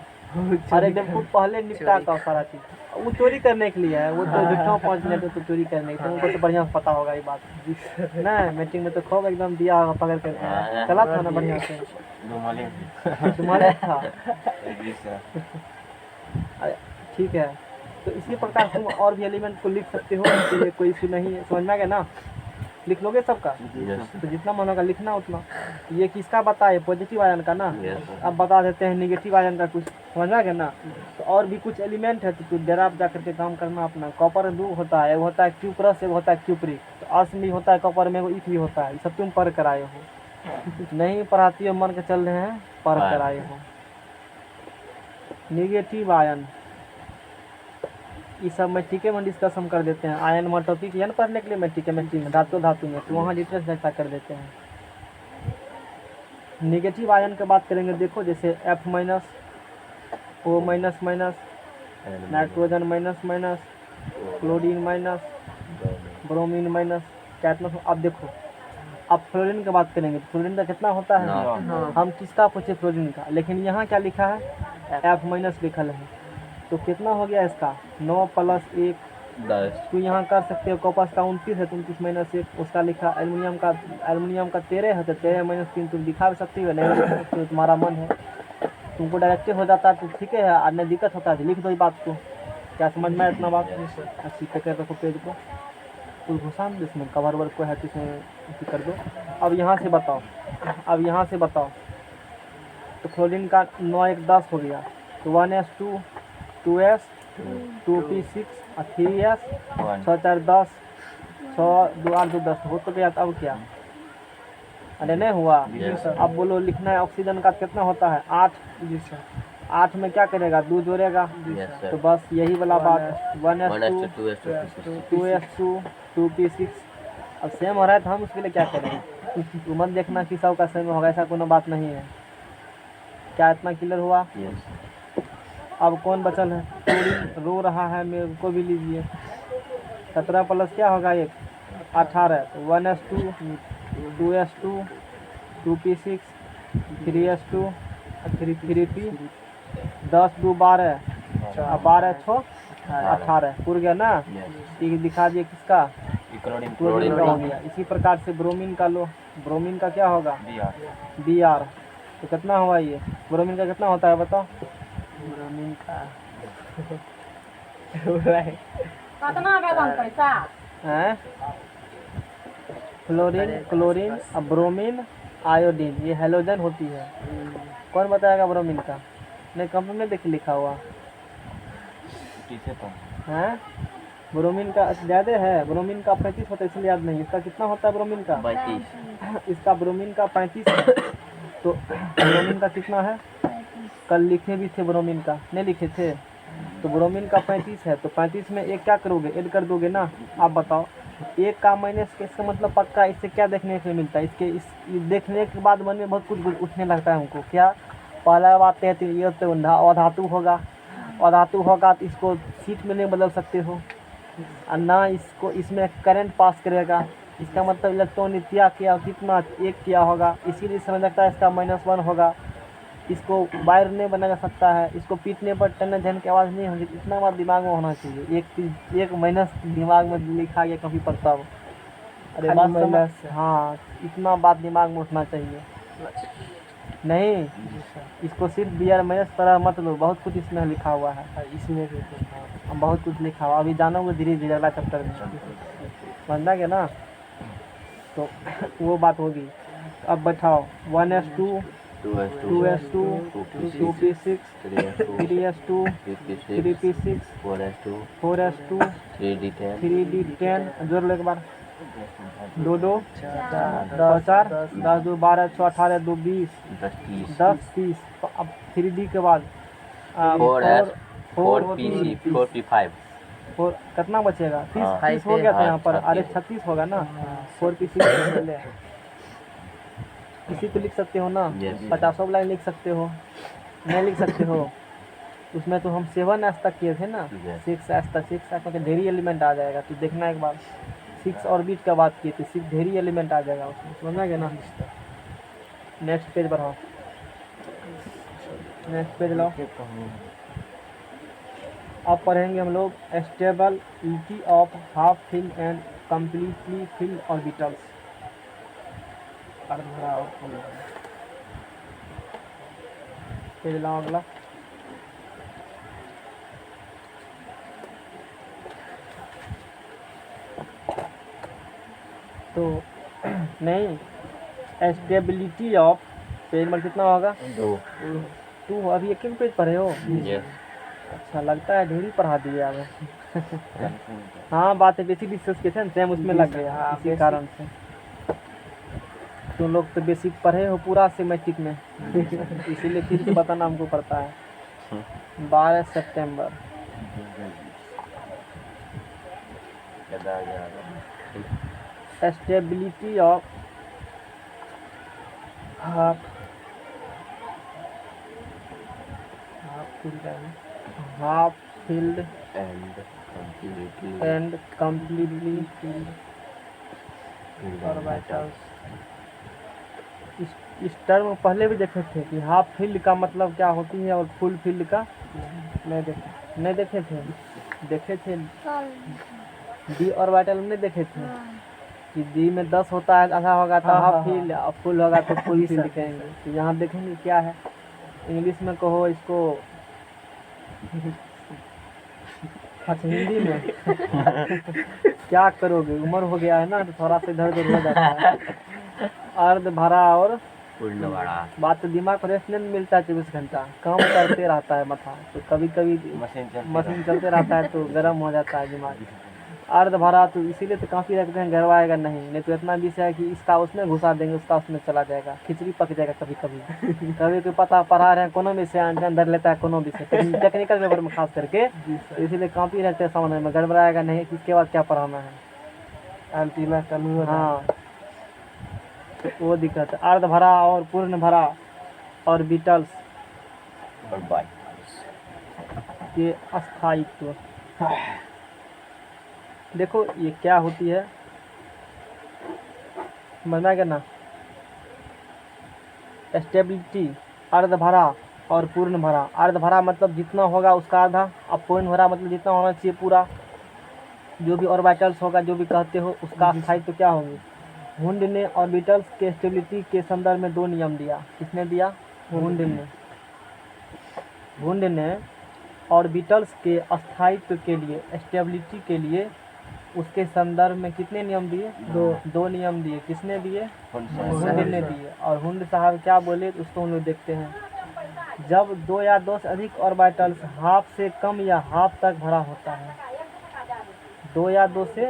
Speaker 1: और एकदम खुद पहले निपटा का सारा चीज़, वो चोरी करने के लिए है। वो तो जुट्ठों 5 मिनट तो चोरी करने के लिए, उनको तो बढ़िया पता होगा ये बात ना। मीटिंग में तो खूब एकदम दिया होगा पकड़ कर, चला था ना बढ़िया से, तुम्हारे था। ठीक है, तो इसी प्रकार तुम और भी एलिमेंट को लिख सकते हो, इसलिए कोई इशू नहीं है। समझ में आ गया ना? लिख लोगे सबका? तो जितना मन होगा लिखना उतना। ये किसका बताए? पॉजिटिव आयन का ना। अब बता देते हैं निगेटिव आयन का कुछ, समझ में आ गया ना? तो और भी कुछ एलिमेंट है, तो तू डेरा जा करके काम करना अपना। कॉपर 2 होता है, एक होता है क्यू प्लस, एक होता है क्यू प्री। तो अर्स भी होता है कॉपर में, वो इफ भी होता है। ये सब तुम पढ़ कर आए हो, नहीं पढ़ाती हो मन के चल रहे हैं, पढ़ कर आए हो। निगेटिव आयन ये सब मैट्रिक में डिस्कस हम कर देते हैं। आयन में टॉपिक या पढ़ने के लिए मैट्रिक केमिस्ट्री में धातु में तो वहाँ डिटेल्स चर्चा कर देते हैं। नेगेटिव आयन की बात करेंगे, देखो जैसे F minus, O minus minus, nitrogen minus minus, chlorine minus, bromine minus, क्या इतना। अब देखो अब फ्लोरीन की बात करेंगे तो फ्लोरीन का कितना होता है, हम किसका पूछे फ्लोरीन का, लेकिन यहाँ क्या लिखा है F माइनस लिखल है। तो कितना हो गया इसका 9 + 1
Speaker 2: 10
Speaker 1: तो यहाँ कर सकते हो। कॉपर्स का 29 है तो 29 - 1 उसका लिखा। एल्युमिनियम का 13 है तो 13 - 3 तुम दिखा भी सकती हो, नहीं दिखा सकते हो, तुम्हारा मन है। तुमको डायरेक्ट हो जाता है तो ठीक है, और नहीं दिक्कत होता है तो लिख दो इस बात को। क्या समझ में आया इतना बात? अच्छी कर रखो पेज को, कुछ घुसा दो इसमें, कवर वर्क को है तो इसमें अच्छी कर दो। अब यहाँ से बताओ, तो क्लोरीन का 9 × 1 = 10 हो गया, तो 1s2 2s 2p6 और 3s 6 × 4 = 10 6 2 8 2 10 हो तो गया। अब क्या, अरे नहीं हुआ। अब बोलो लिखना है ऑक्सीजन का कितना होता है 8। 8 में क्या करेगा 2 जोड़ेगा,
Speaker 2: Yes, sir.
Speaker 1: तो बस यही वाला बात 1s2
Speaker 2: 1s2
Speaker 1: 2s2 2p6। अब सेम हो रहा है तो हम उसके लिए क्या करेंगे, तो मत देखना कि सब का सेम होगा, ऐसा कोनो बात नहीं है। क्या इतना क्लियर हुआ?
Speaker 2: Yes.
Speaker 1: अब कौन बचल है, क्लोरीन रो रहा है, मेरे को भी लीजिए। 17 + क्या होगा 1 18, तो 1s2 2s2 2p6 3s2 3p 10 2 12 और 12 6 18 पूर गया ना।
Speaker 2: Yes.
Speaker 1: ये दिखा दिए किसका,
Speaker 2: क्लोरीन
Speaker 1: क्लोरीन का हो गया। इसी प्रकार से ब्रोमीन का लो, ब्रोमीन का क्या होगा Br। तो कितना हुआ ये, ब्रोमीन का कितना होता है बताओ, ब्रोमीन का
Speaker 3: कितना वेतन पैसा?
Speaker 1: हैं क्लोरीन और ब्रोमीन आयोडीन, ये हेलोजन होती है। कौन बताएगा ब्रोमीन का, नहीं कंपनी में देखिए लिखा हुआ है। ब्रोमीन का ज़्यादा है, ब्रोमीन का 35 होता है इसलिए याद नहीं। इसका कितना होता है ब्रोमीन का,
Speaker 2: 35
Speaker 1: इसका ब्रोमीन का 35 है। तो ब्रोमीन का कितना है, कल लिखे भी थे ब्रोमीन का, नहीं लिखे थे। तो ब्रोमीन का 35 है, तो 35 में एक क्या करोगे, ऐड कर दोगे ना। आप बताओ एक का माइनस के, इसका मतलब पक्का इससे क्या देखने को मिलता है, इस देखने के बाद मन में बहुत कुछ उठने लगता है हमको। क्या पहला बात है तो ये तो अधातु होगा, अधातु होगा तो इसको सीट में नहीं बदल सकते हो, और ना इसको इसमें करंट पास करेगा। इसका मतलब इलेक्ट्रॉन ने त्याग किया, कितना एक किया होगा, इसीलिए समझ लगता है इसका -1 होगा। इसको वायर नहीं बनाया जा सकता है, इसको पीटने पर टन झन की आवाज़ नहीं होगी। इतना बात दिमाग में होना चाहिए। एक माइनस दिमाग में लिखा गया कभी पर तब, अरे बात समझ, हाँ इतना बात दिमाग में उठना चाहिए। नहीं इसको सिर्फ Br- तरह मत लो, बहुत कुछ इसमें लिखा हुआ है, इसमें बहुत कुछ लिखा हुआ, अभी जानोगे धीरे धीरे अगला चैप्टर में, समझना क्या ना। तो वो बात होगी। अब बैठाओ 1s2 2s2 2p6 3s2 3p6 4s2 3d10 जोड़ लो एक बार, 2 2 10 4 10 2 12 6 18 2 20 10 30। तो अब 3d के बाद
Speaker 2: 4p5
Speaker 1: 4 कितना बचेगा 30
Speaker 2: हाँ,
Speaker 1: 30 हो गया था यहाँ पर,
Speaker 2: 36
Speaker 1: अरे 36 होगा ना। 4p6 इसी को लिख सकते हो ना,
Speaker 2: Yes.
Speaker 1: 50 लाइन लिख सकते हो, नहीं लिख सकते हो। उसमें तो हम 7s तक किए थे ना,
Speaker 2: Yes.
Speaker 1: 6s तक, 6s में ढेरी एलिमेंट आ जाएगा। तो देखना एक बार 6 ऑर्बिट का बात किए थे, 6 ढेरी एलिमेंट आ जाएगा उसमें, समझना क्या ना। नेक्स्ट पेज बढ़ाओ, नेक्स्ट पेज लाओ। अब पढ़ेंगे हम लोग stability of half fill and completely fill orbitals. Page लाओ अगला। तो नहीं स्टेबिलिटी ऑफ, पेज नंबर कितना होगा 2। अभी एक पेज पढ़े हो, अच्छा लगता है ढेरी पढ़ा दिए आप। हाँ बात है, बेसिक डिस्कस के थे ना, सेम उसमें लग गया, इसी कारण से। तुम लोग तो बेसिक पढ़े हो पूरा से मैट्रिक में, इसीलिए फिर से बताना हमको पड़ता है। 12 सितंबर stability of half half filled and completely filled orbitals. इस टर्म पहले भी देखे थे कि हाफ फील्ड का मतलब क्या होती है और फुल फील्ड का नहीं देखे थे डी ऑर्बिटल में देखे थे कि डी में 10 होता है, आधा होगा तो हाफ फील्ड और फुल होगा तो फुल फील्ड कहेंगे। तो यहाँ देखेंगे क्या है, इंग्लिश में कहो इसको, अच्छा हिंदी में क्या करोगे, उम्र हो गया है ना तो थोड़ा सा इधर उधर हो जाता है। अर्ध भरा और
Speaker 2: पूर्ण भरा।
Speaker 1: बात तो दिमाग को रेस्ट नहीं मिलता है, 24 घंटा काम करते रहता है माथा, तो कभी कभी मशीन चलते रहता है तो गर्म हो जाता है दिमाग। अर्ध भरा तो इसीलिए तो काफ़ी रखते हैं, गड़वाएगा नहीं तो इतना विषय है कि इसका उसमें घुसा देंगे, उसका उसमें चला जाएगा, खिचड़ी पक जाएगा कभी कभी। कभी कोई पता पढ़ा रहे हैं कोनो विषय अंदर लेता है कोनो विषय टेक्निकल पेपर में खास करके, इसीलिए काफ़ी रखते हैं सामने में, गड़बड़ाएगा नहीं कि इसके बाद क्या पढ़ाना है एंटीना कानून। हाँ तो वो दिक्कत है। अर्ध भरा और पूर्ण भरा ऑर्बिटल्स के अस्थायित्व। देखो ये क्या होती है, समझना क्या ना, स्टेबिलिटी अर्ध भरा और पूर्ण भरा। अर्ध भरा मतलब जितना होगा उसका आधा, और पूर्ण भरा मतलब जितना होना चाहिए पूरा। जो भी ऑर्बिटल्स होगा, जो भी कहते हो, उसका अस्थायित्व क्या होगी। हुंड ने ऑर्बिटल्स के स्टेबिलिटी के संदर्भ में 2 नियम दिया। किसने दिया? हुंड ने ऑर्बिटल्स के अस्थायित्व के लिए, स्टेबिलिटी के लिए उसके संदर्भ में कितने नियम दिए? 2 नियम दिए। किसने दिए? हुंड ने दिए। और हुंड साहब क्या बोले उसको हम लोग देखते हैं। जब 2 या 2 से अधिक ऑर्बिटल्स हाफ से कम या हाफ तक भरा होता है, 2 या 2 से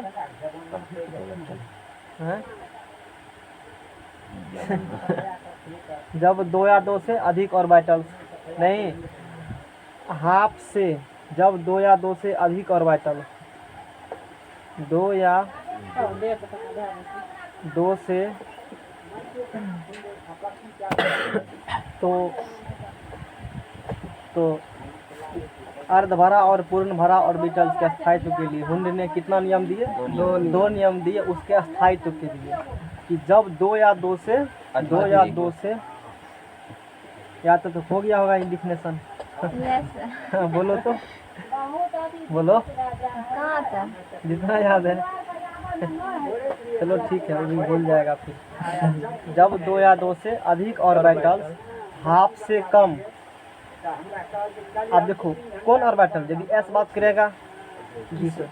Speaker 1: हैं? जब 2 या 2 से अधिक ऑर्बिटल्स नहीं, हाफ से, जब 2 या 2 से अधिक ऑर्बिटल, 2 या 2 से तो अर्ध भरा और पूर्ण भरा ऑर्बिटल्स के अस्थायित्व के लिए हुंड ने कितना नियम दिए? 2 नियम दिए उसके अस्थायित्व के लिए, कि जब 2 या 2 से या तो हो गया होगा इंडिफिनेशन। बोलो तो, बोलो जितना याद है। चलो ठीक है, वो भी भूल जाएगा फिर। जब 2 या 2 से अधिक ऑर्बिटल्स हाफ से कम, अब देखो कौन ऑर्बिटल, यदि एस बात करेगा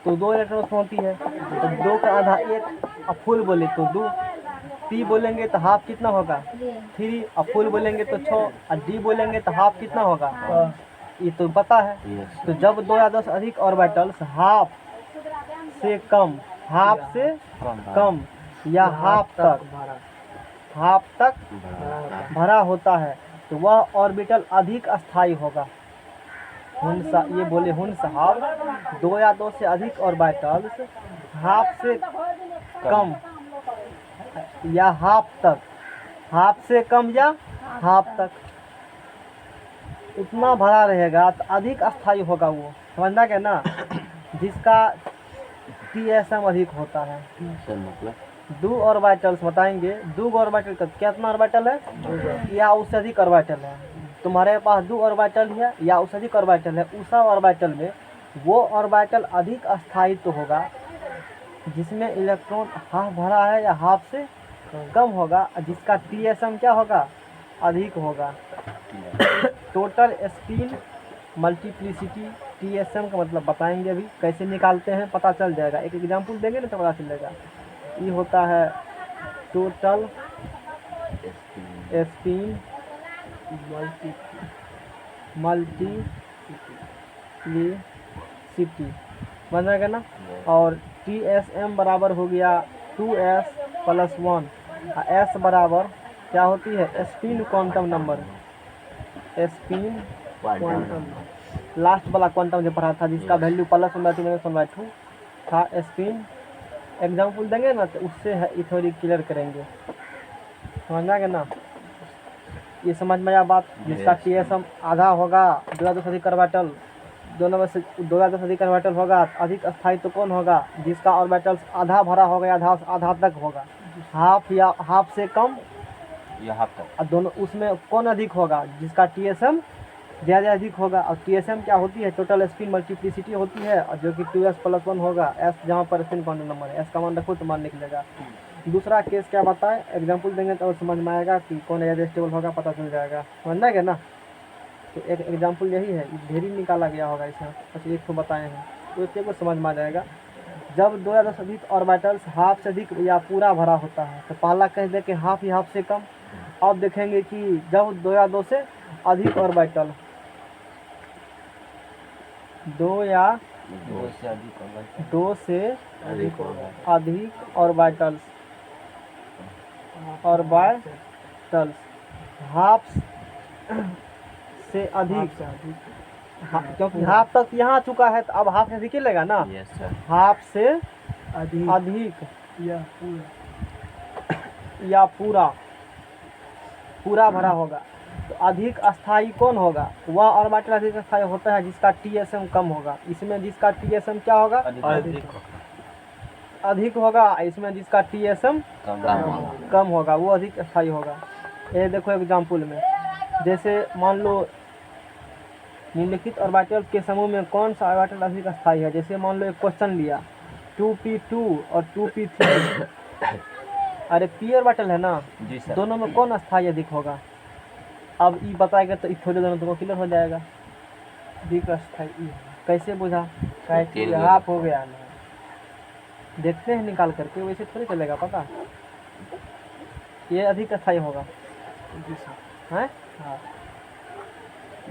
Speaker 1: तो 2 इलेक्ट्रॉन होती है, तो 2 का आधा 1, अब फुल बोले तो 2, पी बोलेंगे तो हाफ कितना होगा? 3, अब फुल बोलेंगे तो 6, और डी बोलेंगे तो हाफ कितना होगा? ये तो पता है। तो जब 2 या 2 से अधिक ऑर्बिटल्स हाफ से कम या हाफ तक भरा होता है तो वह ऑर्बिटल अधिक अस्थायी होगा। ये बोले हुंड साहब, 2 या 2 से अधिक ऑर्बिटल्स हाफ से कम या हाफ तक उतना भरा रहेगा तो अधिक अस्थायी होगा वो, समझना क्या ना, जिसका TSM अधिक होता है। 2 ऑर्बिटल्स बताएंगे, 2 ऑर्बिटल का कितना ऑर्बिटल है या उससे अधिक ऑर्बिटल है, तुम्हारे पास 2 ऑर्बिटल है या उससे अधिक ऑर्बिटल है, उस ऑर्बिटल में वो ऑर्बिटल अधिक अस्थायित्व होगा जिसमें इलेक्ट्रॉन हाफ भरा है या हाफ से कम होगा, जिसका TSM क्या होगा? अधिक होगा। टोटल स्पिन मल्टीप्लिसिटी TSM का मतलब बताएंगे, अभी कैसे निकालते हैं पता चल जाएगा, एक एग्जांपल देंगे ना तो पता चलेगा। ये होता है टोटल स्पिन मल्टीप्लिसिटी, बनेगा ना। और TSM बराबर हो गया 2s + 1, S बराबर क्या होती है? Spin quantum number, spin quantum, last वाला क्वांटम जो पढ़ा था जिसका वैल्यू +1/2 -1/2 था स्पिन एग्जाम्पल देंगे ना तो उससे है ये थोड़ी क्लियर करेंगे, समझ आ गया ना। ये समझ में आया बात। जिसका
Speaker 2: Yes.
Speaker 1: TSM आधा होगा 2 अधिक ऑर्बिटल, दोनों में से 2 अधिक ऑर्बिटल होगा, अधिक अस्थायी तो कौन होगा? जिसका ऑर्बिटल आधा भरा होगा या आधा तक होगा, हाफ या हाफ से कम,
Speaker 2: ये हाफ तक।
Speaker 1: और दोनों उसमें कौन अधिक होगा? जिसका TSM ज़्यादा अधिक होगा। और TSM क्या होती है? टोटल स्पिन मल्टीप्लिसिटी होती है, और जो कि 2s+1 होगा। s जहाँ पर स्पिन काउंटर नंबर है, s का मान रखो तो मान निकलेगा। दूसरा केस क्या बताए, एग्जाम्पल देंगे तो और समझ में आएगा कि कौन ज़्यादा स्टेबल होगा, पता चल जाएगा, समझना है ना। तो एक एग्जाम्पल यही है, ढेरी निकाला गया होगा इसमें, बस एक तो बताए हैं, तो एक को समझ में आ जाएगा। जब 2 या 10 अधिक ऑर्बिटल्स हाफ से अधिक या पूरा भरा होता है, तो पहला कह दे कि हाफ या हाफ से कम। अब देखेंगे कि जब 2 या 2 से अधिक ऑर्बिटल, 2 या
Speaker 2: 2 से अधिक होगा।
Speaker 1: 2 से
Speaker 2: अधिक होगा।
Speaker 1: अधिक ऑर्बिटल्स हाफ से अधिक, क्योंकि हाफ तक यहाँ आ चुका है तो अब हाफ से अधिक ही लेगा ना।
Speaker 2: Yes sir.
Speaker 1: हाफ से अधिक या पूरा भरा होगा। तो अधिक अस्थायी कौन होगा? वह ऑर्बिटल अधिक अस्थायी होता है जिसका TSM कम होगा। इसमें जिसका TSM क्या होगा? अधिक होगा। इसमें जिसका TSM कम होगा वो अधिक अस्थायी होगा। ये देखो एग्जाम्पल में, जैसे मान लो निम्नलिखित ऑर्बिटल के समूह में कौन सा ऑर्बिटल अधिक अस्थायी है। जैसे मान लो एक क्वेश्चन लिया 2p2 और 2p3 अरे p ऑर्बिटल है ना,
Speaker 2: जी सर।
Speaker 1: दोनों में कौन अस्थायी अधिक होगा? अब ये बताएगा तो थोड़े दोनों तुमको क्लियर हो जाएगा। अधिक अस्थायी कैसे बुझा? हाफ हो गया ना, देखते हैं निकाल करके, वैसे थोड़ी चलेगा पता। ये अधिक अस्थायी होगा हैं, हाँ,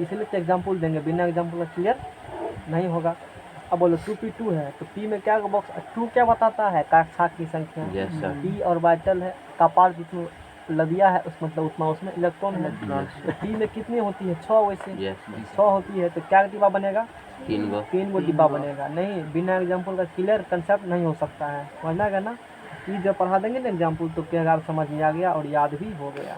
Speaker 1: इसलिए तो एग्जाम्पल देंगे, बिना एग्जाम्पल का क्लियर नहीं होगा। अब बोलो 2p2 है तो p में क्या बॉक्स 2 क्या बताता है? कक्षा की संख्या।
Speaker 2: Yes, sir.
Speaker 1: p ऑर्बिटल है, कपाल जिसमें लदिया है उस मतलब उतना उसमें इलेक्ट्रॉन है। तो p में कितनी होती है? 6 वैसे
Speaker 2: यस
Speaker 1: 6 होती है, तो क्या डिब्बा बनेगा?
Speaker 2: 3
Speaker 1: गो डिब्बा बनेगा। नहीं, बिना एग्जाम्पल का क्लियर कंसेप्ट नहीं हो सकता है, समझना है ना। ये जब पढ़ा देंगे ना एग्जाम्पल तो क्या आप समझ में आ गया और याद भी हो गया।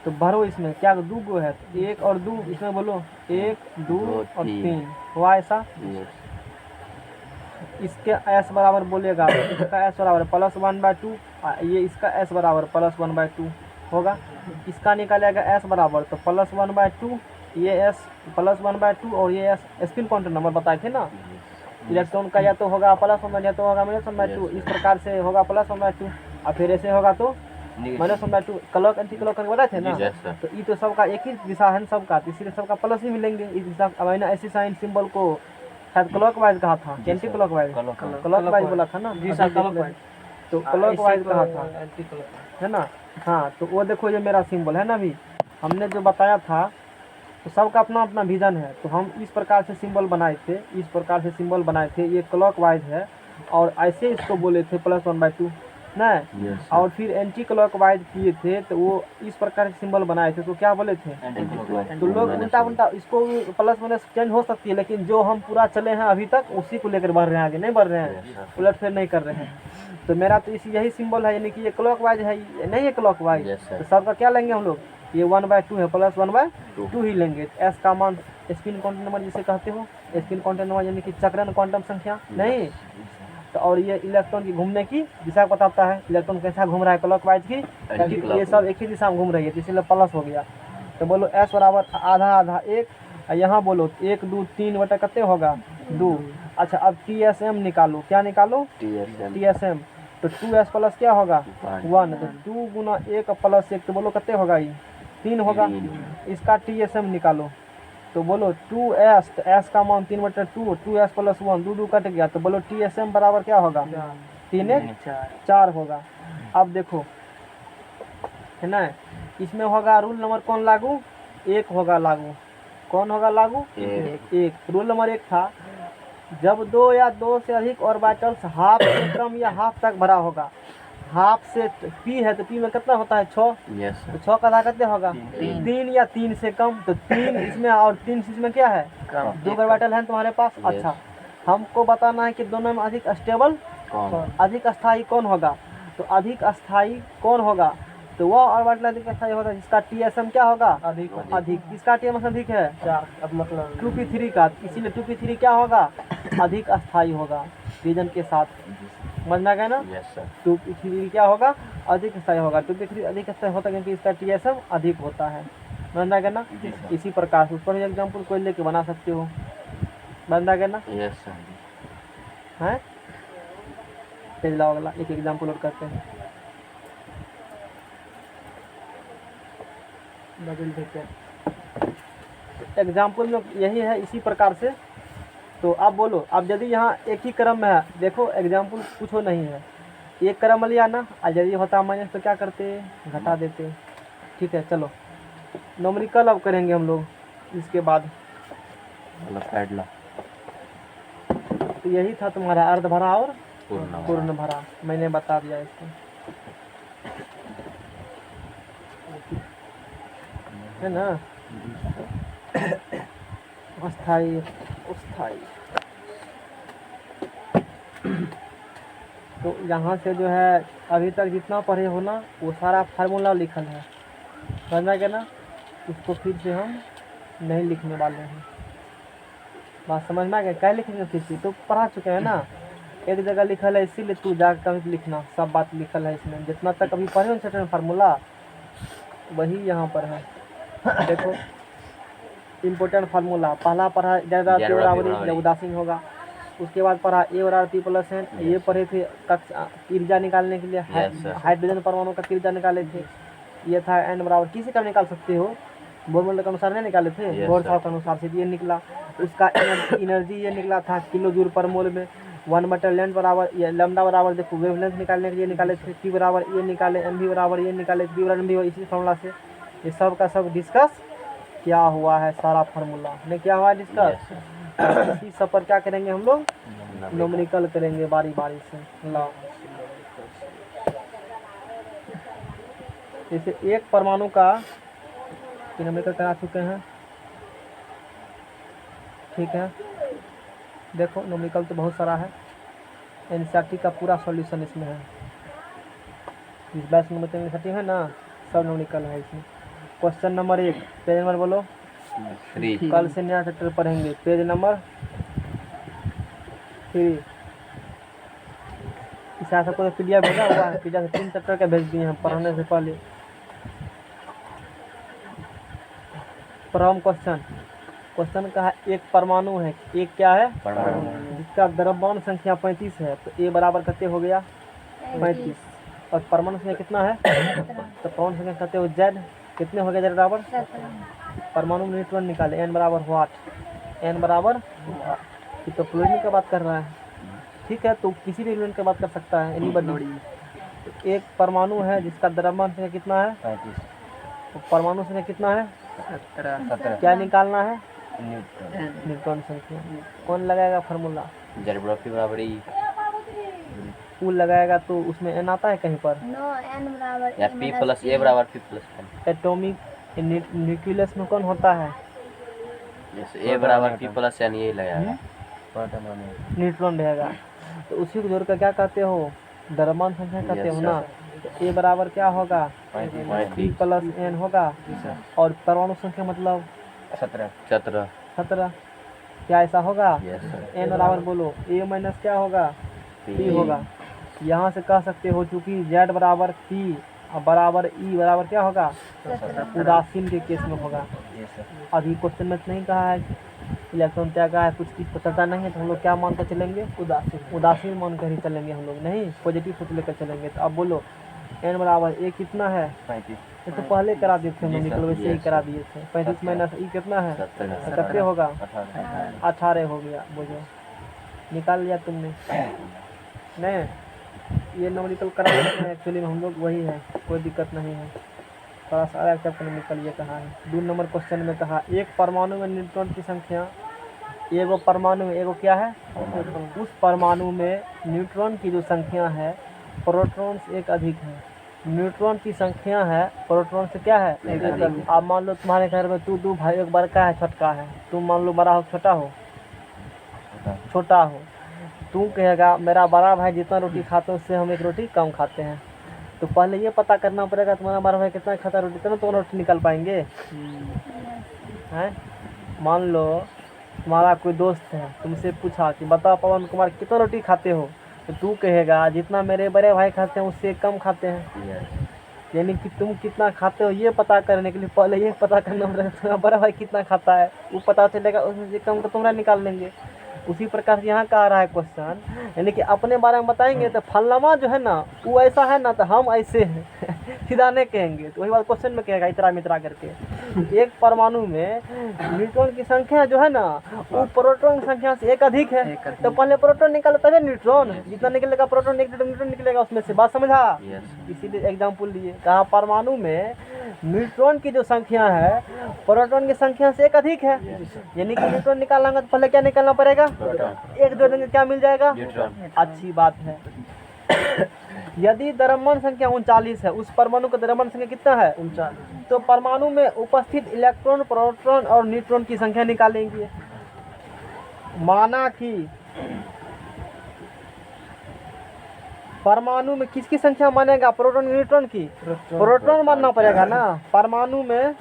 Speaker 1: तो भरो इसमें क्या 2 गो है, तो 1 और 2, इसमें बोलो 1 2 और 3 हुआ ऐसा। इसके s बराबर बोलेगा, इसका s बराबर +1/2, ये इसका s बराबर +1/2 होगा। इसका निकालेगा s बराबर तो +1/2, ये s +1/2 और ये s स्पिन काउंटर नंबर बताए थे ना। इलेक्ट्रॉन का या तो होगा +1 या तो होगा -1/2, इस प्रकार से होगा +1/2 और फिर ऐसे होगा तो -1/2। क्लॉक एंटी क्लॉक करके बताए थे ना। तो ये तो सबका एक ही दिशा है सबका, तो इसीलिए सबका प्लस ही मिलेंगे इस दिशा। अब मैंने ऐसी साइन सिंबल को शायद क्लॉक वाइज कहा था, anti clock wise, clock wise बोला था ना। तो क्लॉक वाइज कहा था, है ना। हाँ, तो वो देखो ये मेरा सिंबल है ना। अभी हमने जो बताया था तो सबका अपना अपना विजन है, तो हम इस प्रकार से सिंबल बनाए थे, इस प्रकार से सिंबल बनाए थे। ये क्लॉक वाइज है और ऐसे इसको बोले थे +1/2 ना। और फिर एंटी क्लॉक वाइज किए थे तो वो इस प्रकार के सिंबल बनाए थे, तो क्या बोले थे? तो लोग उल्टा इसको प्लस माइनस चेंज हो सकती है, लेकिन जो हम पूरा चले हैं अभी तक उसी को लेकर बढ़ रहे हैं, आगे नहीं बढ़ रहे हैं, उलट फेर नहीं कर रहे हैं। तो मेरा तो इसी यही सिंबल है, यानी कि ये क्लॉक वाइज है, ये नहीं है क्लॉक वाइज। तो सबका क्या लेंगे हम लोग? ये 1/2 है, +1/2 ही लेंगे। एस का मान स्पिन क्वांटम नंबर जिसे कहते हो, स्पिन क्वांटम नंबर यानी कि चक्रण क्वांटम संख्या नहीं। तो और ये इलेक्ट्रॉन की घूमने की दिशा बताता है, इलेक्ट्रॉन कैसा घूम रहा है क्लॉक वाइज की, ये सब एक ही दिशा में घूम रही है, इसलिए प्लस हो गया। तो बोलो s बराबर आधा आधा 1, यहाँ बोलो 1 2 3 बटा कितने होगा 2। अच्छा अब TSM निकालो, क्या निकालो? TSM। तो 2s प्लस क्या होगा 1, तो 2 गुना 1 + 1 तो बोलो कितने होगा? ये 3 होगा। इसका TSM निकालो तो बोलो 2s, तो s का मान 3/2, 2s + 1 2 2 कट गया, तो बोलो TSM बराबर क्या होगा? 3 1 4 होगा। अब देखो है ना, इसमें होगा रूल नंबर कौन लागू? 1 होगा लागू। कौन होगा लागू? 1। रूल नंबर 1 था जब 2 या 2 से अधिक ऑर्बिटल्स हाफ से कम या हाफ तक भरा होगा। हाफ से p है तो p में कितना होता है 6, तो 6 का आधा कितने होगा 3 या 3 से कम, तो 3 इसमें और 3 इसमें क्या है 2 ऑर्बिटल है तुम्हारे पास। अच्छा हमको बताना है कि दोनों में अधिक स्टेबल,
Speaker 2: कौन?
Speaker 1: अधिक अस्थाई कौन होगा। तो अधिक अस्थाई कौन होगा, तो वो ऑर्बिटल अधिक अस्थाई होगा जिसका TSM क्या होगा, अधिक। किसका TSM अधिक है, 4, अब मतलब 2p3 का, इसीलिए 2p3 क्या होगा, अधिक अस्थाई होगा रीजन के साथ। समझना गया ना,
Speaker 2: यस सर।
Speaker 1: 2p3 क्या होगा, अधिक अस्थाई होगा। 2p3 अधिक अस्थाई होता है क्योंकि इसका TSM अधिक होता है। समझना गया ना, इसी प्रकार से ऊपर एग्जाम्पल कोई लेके बना सकते हो। समझना गया ना,
Speaker 2: यस सर।
Speaker 1: है। पेज लाओ अगला, एक एग्जाम्पल और करते हैं। बदल देते हैं एग्जाम्पल में, यही है इसी प्रकार से। तो आप बोलो, अब यदि यहाँ एक ही क्रम में है, देखो एग्जाम्पल कुछ हो नहीं है, एक क्रम लिया ना, और यदि होता माइनस तो क्या करते, घटा देते। ठीक है, चलो नोमरिकल अब करेंगे हम लोग इसके बाद।
Speaker 2: मतलब फैडला
Speaker 1: तो यही था तुम्हारा अर्ध भरा और
Speaker 2: पूर्ण
Speaker 1: पूर्ण भरा, मैंने बता दिया इसको, है ना। अस्थाई, अस्थाई। तो यहाँ से जो है अभी तक जितना पढ़े हो ना, वो सारा फार्मूला लिखल है, समझना क्या ना, उसको फिर से हम नहीं लिखने वाले हैं। बात समझना क्या, क्या लिखेंगे फिर से, तो पढ़ा चुके हैं ना, एक जगह लिखल है, इसीलिए तू जाकर कभी लिखना, सब बात लिखल है इसमें, जितना तक अभी पढ़े हो सेटन फार्मूला वही यहाँ पर है। देखो इम्पोर्टेंट फार्मूला, पहला पढ़ा ज़्यादा बराबरी जब उदासीन होगा, उसके बाद पढ़ा ए बराबर P प्लस एन, ये पढ़े थे कक्षा त्रिज्या निकालने के लिए, हाइड्रोजन परमाणु का त्रिज्या निकाले थे, ये था एन बराबर, किसी का निकाल सकते हो, बोर्मोल के अनुसार नहीं निकाले थे, बोर साहब के अनुसार से ये निकला। उसका एनर्जी ये निकला था किलो जूल पर मोल में। 1/लेंथ बराबर, ये लैम्डा बराबर, देखो वेवलेंथ निकालने के लिए निकाले थे, T बराबर ये निकाले, MV बराबर ये निकाले, B बराबर MV, इसी फॉर्मूला से ये सब का सब डिस्कस क्या हुआ है, सारा फार्मूला नहीं क्या हुआ डिस्कस। इसी सब पर क्या करेंगे हम लोग, न्यूमेरिकल करेंगे बारी बारी से। लाओ, जैसे एक परमाणु का न्यूमेरिकल करा चुके हैं, ठीक है। देखो न्यूमेरिकल तो बहुत सारा है, NCERT का पूरा सॉल्यूशन इसमें है, इस बैच में NCERT है ना, सब न्यूमेरिकल है इसमें। क्वेश्चन नंबर 1, पेज नंबर बोलो,
Speaker 2: 3।
Speaker 1: कल से नया चैप्टर पढ़ेंगे, पेज नंबर 3। इस सबको तो PDF भेजा हुआ है, PDF 3 चैप्टर का भेज दिए हैं पढ़ने से पहले। प्रथम क्वेश्चन का है, एक परमाणु है, एक क्या है, जिसका द्रव्यमान संख्या 35 है, तो A बराबर कितने हो गया, 35, और परमाणु संख्या कितना है, तो परमाणु संख्या कहते हो Z, कितने हो गए Z बराबर, परमाणु में न्यूट्रॉन निकाले, N बराबर व्हाट, N बराबर, ये तो फ्लोरीन की बात कर रहा है, ठीक है। तो किसी भी एलिमेंट की बात कर सकता है, एनीबॉडी। एक परमाणु है जिसका द्रव्यमान संख्या कितना है,
Speaker 2: 35,
Speaker 1: तो परमाणु संख्या कितना है,
Speaker 2: 17।
Speaker 1: क्या निकालना है,
Speaker 2: न्यूट्रॉन।
Speaker 1: न्यूट्रॉन संख्या। कौन लगाएगा फार्मूला,
Speaker 2: Z बराबर E
Speaker 1: U लगाएगा तो उसमें N आता है कहीं पर,
Speaker 3: N बराबर
Speaker 2: या P प्लस A बराबर P plus N।
Speaker 1: Atomic nucleus में कौन होता है,
Speaker 2: जैसे A बराबर P प्लस N यही लगाया,
Speaker 1: न्यूट्रॉन रहेगा। तो उसी को जोड़ कर क्या कहते हो, द्रव्यमान संख्या कहते हो ना। तो A बराबर क्या होगा, P प्लस N होगा, और परमाणु संख्या मतलब
Speaker 2: 17।
Speaker 1: क्या ऐसा होगा,
Speaker 2: यस सर।
Speaker 1: N बराबर बोलो, A माइनस क्या होगा, P होगा। यहाँ से कह सकते हो चूंकि Z बराबर P और बराबर E बराबर क्या होगा, उदासीन के केस में होगा। अभी क्वेश्चन में नहीं कहा है इलेक्ट्रॉन त्याग है, कुछ चीज़ पता नहीं है, तो हम लोग क्या मान कर चलेंगे, उदासीन मान कर ही चलेंगे हम लोग, नहीं पॉजिटिव सोच लेकर चलेंगे। तो अब बोलो N बराबर A कितना है,
Speaker 2: 35।
Speaker 1: ये तो पहले करा दिए थे, निकल वैसे ही करा दिए थे। 35 माइनस E कितना है, 70 होगा, 18 हो गया। बोलो निकाल लिया तुमने, नहीं ये न्यूमेरिकल करा देते हैं एक्चुअली में हम लोग, वही है, कोई दिक्कत नहीं है। थोड़ा सा अलग चैप्टर निकल ये कहा है। 2 नंबर क्वेश्चन में कहा, एक परमाणु में न्यूट्रॉन की संख्या, एगो परमाणु में एगो क्या है, उस परमाणु में न्यूट्रॉन की जो संख्या है प्रोटॉन से एक अधिक है। न्यूट्रॉन की संख्या है प्रोटॉन से क्या है, आप मान लो तुम्हारे घर में तू भाई, एक बड़का है छोटका है, तुम मान लो बड़ा हो छोटा हो, छोटा हो। तू कहेगा मेरा बड़ा भाई जितना रोटी खाता है उससे हम एक रोटी कम खाते हैं। तो पहले ये पता करना पड़ेगा तुम्हारा बड़ा भाई कितना खाता है रोटी, तब तो रोटी निकाल पाएंगे। हैं, मान लो तुम्हारा कोई दोस्त है, तुमसे पूछा कि बताओ पवन कुमार कितना रोटी खाते हो, तो तू कहेगा जितना मेरे बड़े भाई खाते हैं उससे कम खाते हैं। यानी कि तुम कितना खाते हो ये पता करने के लिए पहले ये पता करना पड़ेगा तुम्हारा बड़ा भाई कितना खाता है, वो पता चलेगा उसमें से कम तो तुम्हारा निकाल लेंगे। उसी प्रकार से यहाँ कह रहा है क्वेश्चन, यानी कि अपने बारे में बताएंगे तो फलनमा जो है ना वो ऐसा है ना तो हम ऐसे हैं सीधा नहीं कहेंगे। तो वही बात क्वेश्चन में कहेगा इतरा मित्रा करके। एक परमाणु में न्यूट्रॉन की संख्या जो है ना वो प्रोटॉन की संख्या से एक अधिक है। तो पहले प्रोटॉन निकालो तभी न्यूट्रॉन, जितना निकलेगा प्रोटॉन एक न्यूट्रॉन निकलेगा उसमें से। बात समझा? इसीलिए एग्जाम्पल लिए कहा परमाणु में न्यूट्रॉन की जो संख्या है प्रोटॉन की संख्या से एक अधिक है। यानी कि न्यूट्रॉन निकालना तो पहले क्या निकालना पड़ेगा, एक जोड़ देंगे क्या मिल जाएगा, अच्छी बात है। यदि द्रव्यमान संख्या 39 है, उस परमाणु का द्रव्यमान संख्या कितना है 39, तो परमाणु में उपस्थित इलेक्ट्रॉन प्रोटॉन और न्यूट्रॉन की संख्या निकालेंगे। माना कि परमाणु में किसकी संख्या मानेगा, प्रोटॉन न्यूट्रॉन की, प्रोटॉन मानना पड़ेगा ना। परमाणु में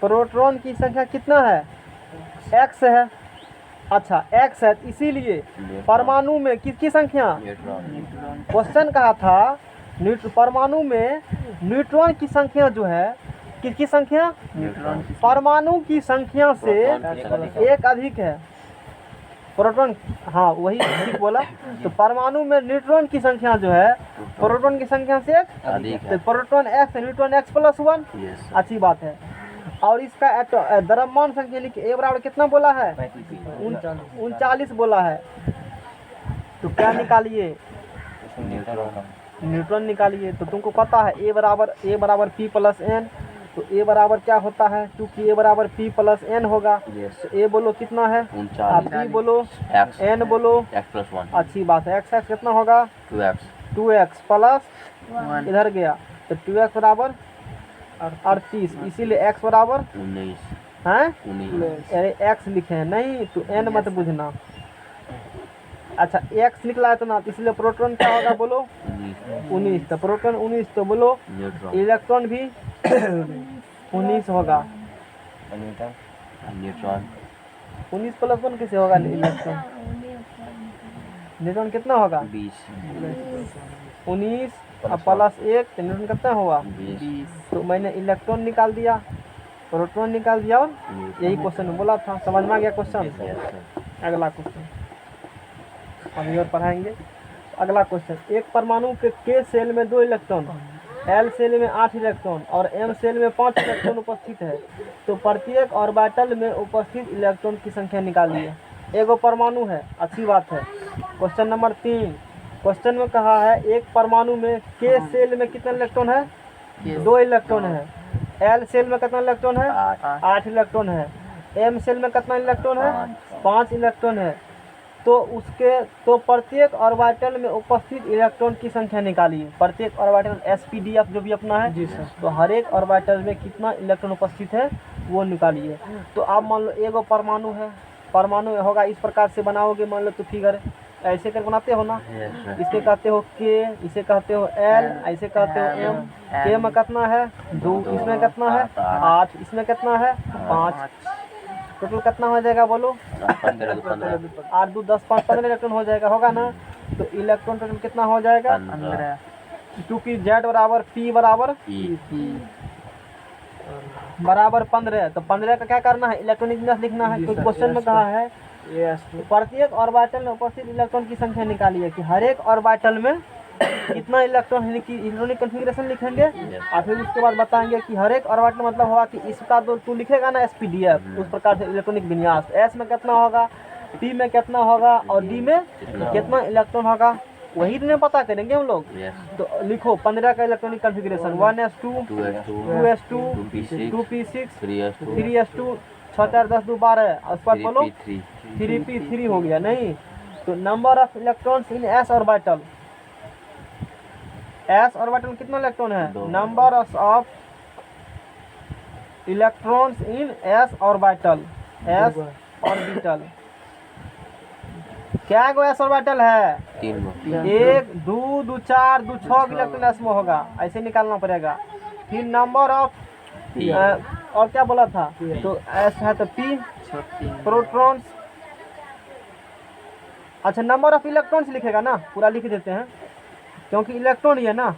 Speaker 1: प्रोटॉन की संख्या कितना है, x है। अच्छा x है, इसीलिए परमाणु में किसकी संख्या, क्वेश्चन कहा था परमाणु में न्यूट्रॉन की संख्या जो है किसकी संख्या, परमाणु की संख्या से एक अधिक है प्रोटॉन। हाँ वही ठीक बोला। तो परमाणु में न्यूट्रॉन की संख्या जो है प्रोटॉन की संख्या से एक अधिक है। तो प्रोटॉन x न्यूट्रॉन x+1, अच्छी बात है। और इसका द्रव्यमान संख्या लिखिए, ए बराबर कितना बोला है 39 बोला है। तो क्या निकालिए, न्यूट्रॉन निकालिए। तो तुमको पता है ए बराबर P+n, तो ए बराबर क्या होता है, क्योंकि ए बराबर P+n होगा। तो ए बोलो कितना है, P बोलो, n बोलो
Speaker 2: x+1,
Speaker 1: अच्छी बात है। x कितना होगा 2x प्लस इधर गया तो 2x बराबर 38, इसीलिए x बराबर
Speaker 2: 19
Speaker 1: है।
Speaker 2: 19
Speaker 1: अरे x लिखे हैं नहीं तो n मत बुझना। अच्छा x निकला है तो ना, इसलिए प्रोटॉन क्या होगा बोलो 19। तो प्रोटॉन 19, तो बोलो इलेक्ट्रॉन भी 19 होगा।
Speaker 2: न्यूट्रॉन
Speaker 1: 19+1 कैसे होगा इलेक्ट्रॉन, न्यूट्रॉन कितना होगा
Speaker 2: 20
Speaker 1: 19 प्लस 1 तो न्यूट्रॉन कितना होगा
Speaker 2: 20।
Speaker 1: तो मैंने इलेक्ट्रॉन निकाल दिया, प्रोटॉन निकाल दिया, और यही क्वेश्चन में बोला था। समझ में आ गया क्वेश्चन। अगला क्वेश्चन अभी और पढ़ाएंगे। अगला क्वेश्चन, एक परमाणु के सेल में 2 इलेक्ट्रॉन, L सेल में 8 इलेक्ट्रॉन और M सेल में 5 इलेक्ट्रॉन उपस्थित है। तो प्रत्येक ऑर्बिटल में उपस्थित इलेक्ट्रॉन की संख्या निकालिए। एगो परमाणु है, अच्छी बात है। क्वेश्चन नंबर 3, क्वेश्चन में कहा है एक परमाणु में के सेल में कितना इलेक्ट्रॉन है, 2 इलेक्ट्रॉन है। L सेल में कितना इलेक्ट्रॉन है, 8 इलेक्ट्रॉन है। M सेल में कितना इलेक्ट्रॉन है, 5 इलेक्ट्रॉन है। तो प्रत्येक ऑर्बिटल में उपस्थित इलेक्ट्रॉन की संख्या निकालिए। प्रत्येक ऑर्बिटल SPDF जो भी अपना है जी सर, तो हर एक ऑर्बिटल में कितना इलेक्ट्रॉन उपस्थित है वो निकालिए। तो आप मान लो एगो परमाणु है, परमाणु होगा इस प्रकार से बनाओगे, मान लो तो फिगर ऐसे कर बनाते हो ना, इसके कहते हो K, इसे कहते हो L, ऐसे कहते हो M। K में कितना है 2, इसमें कितना है 8, इसमें कितना है 5, टोटल कितना हो जाएगा बोलो 8 2 10 5 15 इलेक्ट्रॉन हो जाएगा, होगा ना। तो इलेक्ट्रॉन टोटल कितना हो जाएगा 15, क्योंकि Z बराबर P बराबर बराबर 15। तो 15 का क्या करना है, इलेक्ट्रॉनिक लिखना है। क्योंकि क्वेश्चन में कहा है प्रत्येक ऑर्बिटल में उपस्थित इलेक्ट्रॉन की संख्या निकालिए कि हर एक ऑर्बिटल में कितना इलेक्ट्रॉन है कि इलेक्ट्रॉनिक कॉन्फ़िगरेशन लिखेंगे। और फिर उसके बाद बताएंगे कि हर एक ऑर्बिटल मतलब होगा कि इसका तो तू लिखेगा ना SPDF, उस प्रकार से इलेक्ट्रॉनिक विन्यास। S में कितना होगा, P में कितना होगा और D में कितना इलेक्ट्रॉन होगा, वही तुम्हें पता करेंगे हम लोग। तो लिखो 15 का electronic configuration 1s2 2s2 2p6 3s2 6 4 10 2 12, उस पर बोलो 3p3 हो गया नहीं। तो number of electrons in S orbital, S orbital कितना इलेक्ट्रॉन है, number of electrons in S orbital, S orbital. क्या गो एस ऑर्बिटल है?
Speaker 2: 3 गो।
Speaker 1: 1 2 2 4 2 6 इलेक्ट्रॉन एस में होगा, ऐसे निकालना पड़ेगा। फिर नंबर ऑफ और क्या बोला था? तो एस है तो पी प्रोटॉन्स। अच्छा नंबर ऑफ इलेक्ट्रॉन्स लिखेगा ना, पूरा लिख देते हैं क्योंकि इलेक्ट्रॉन ही है ना।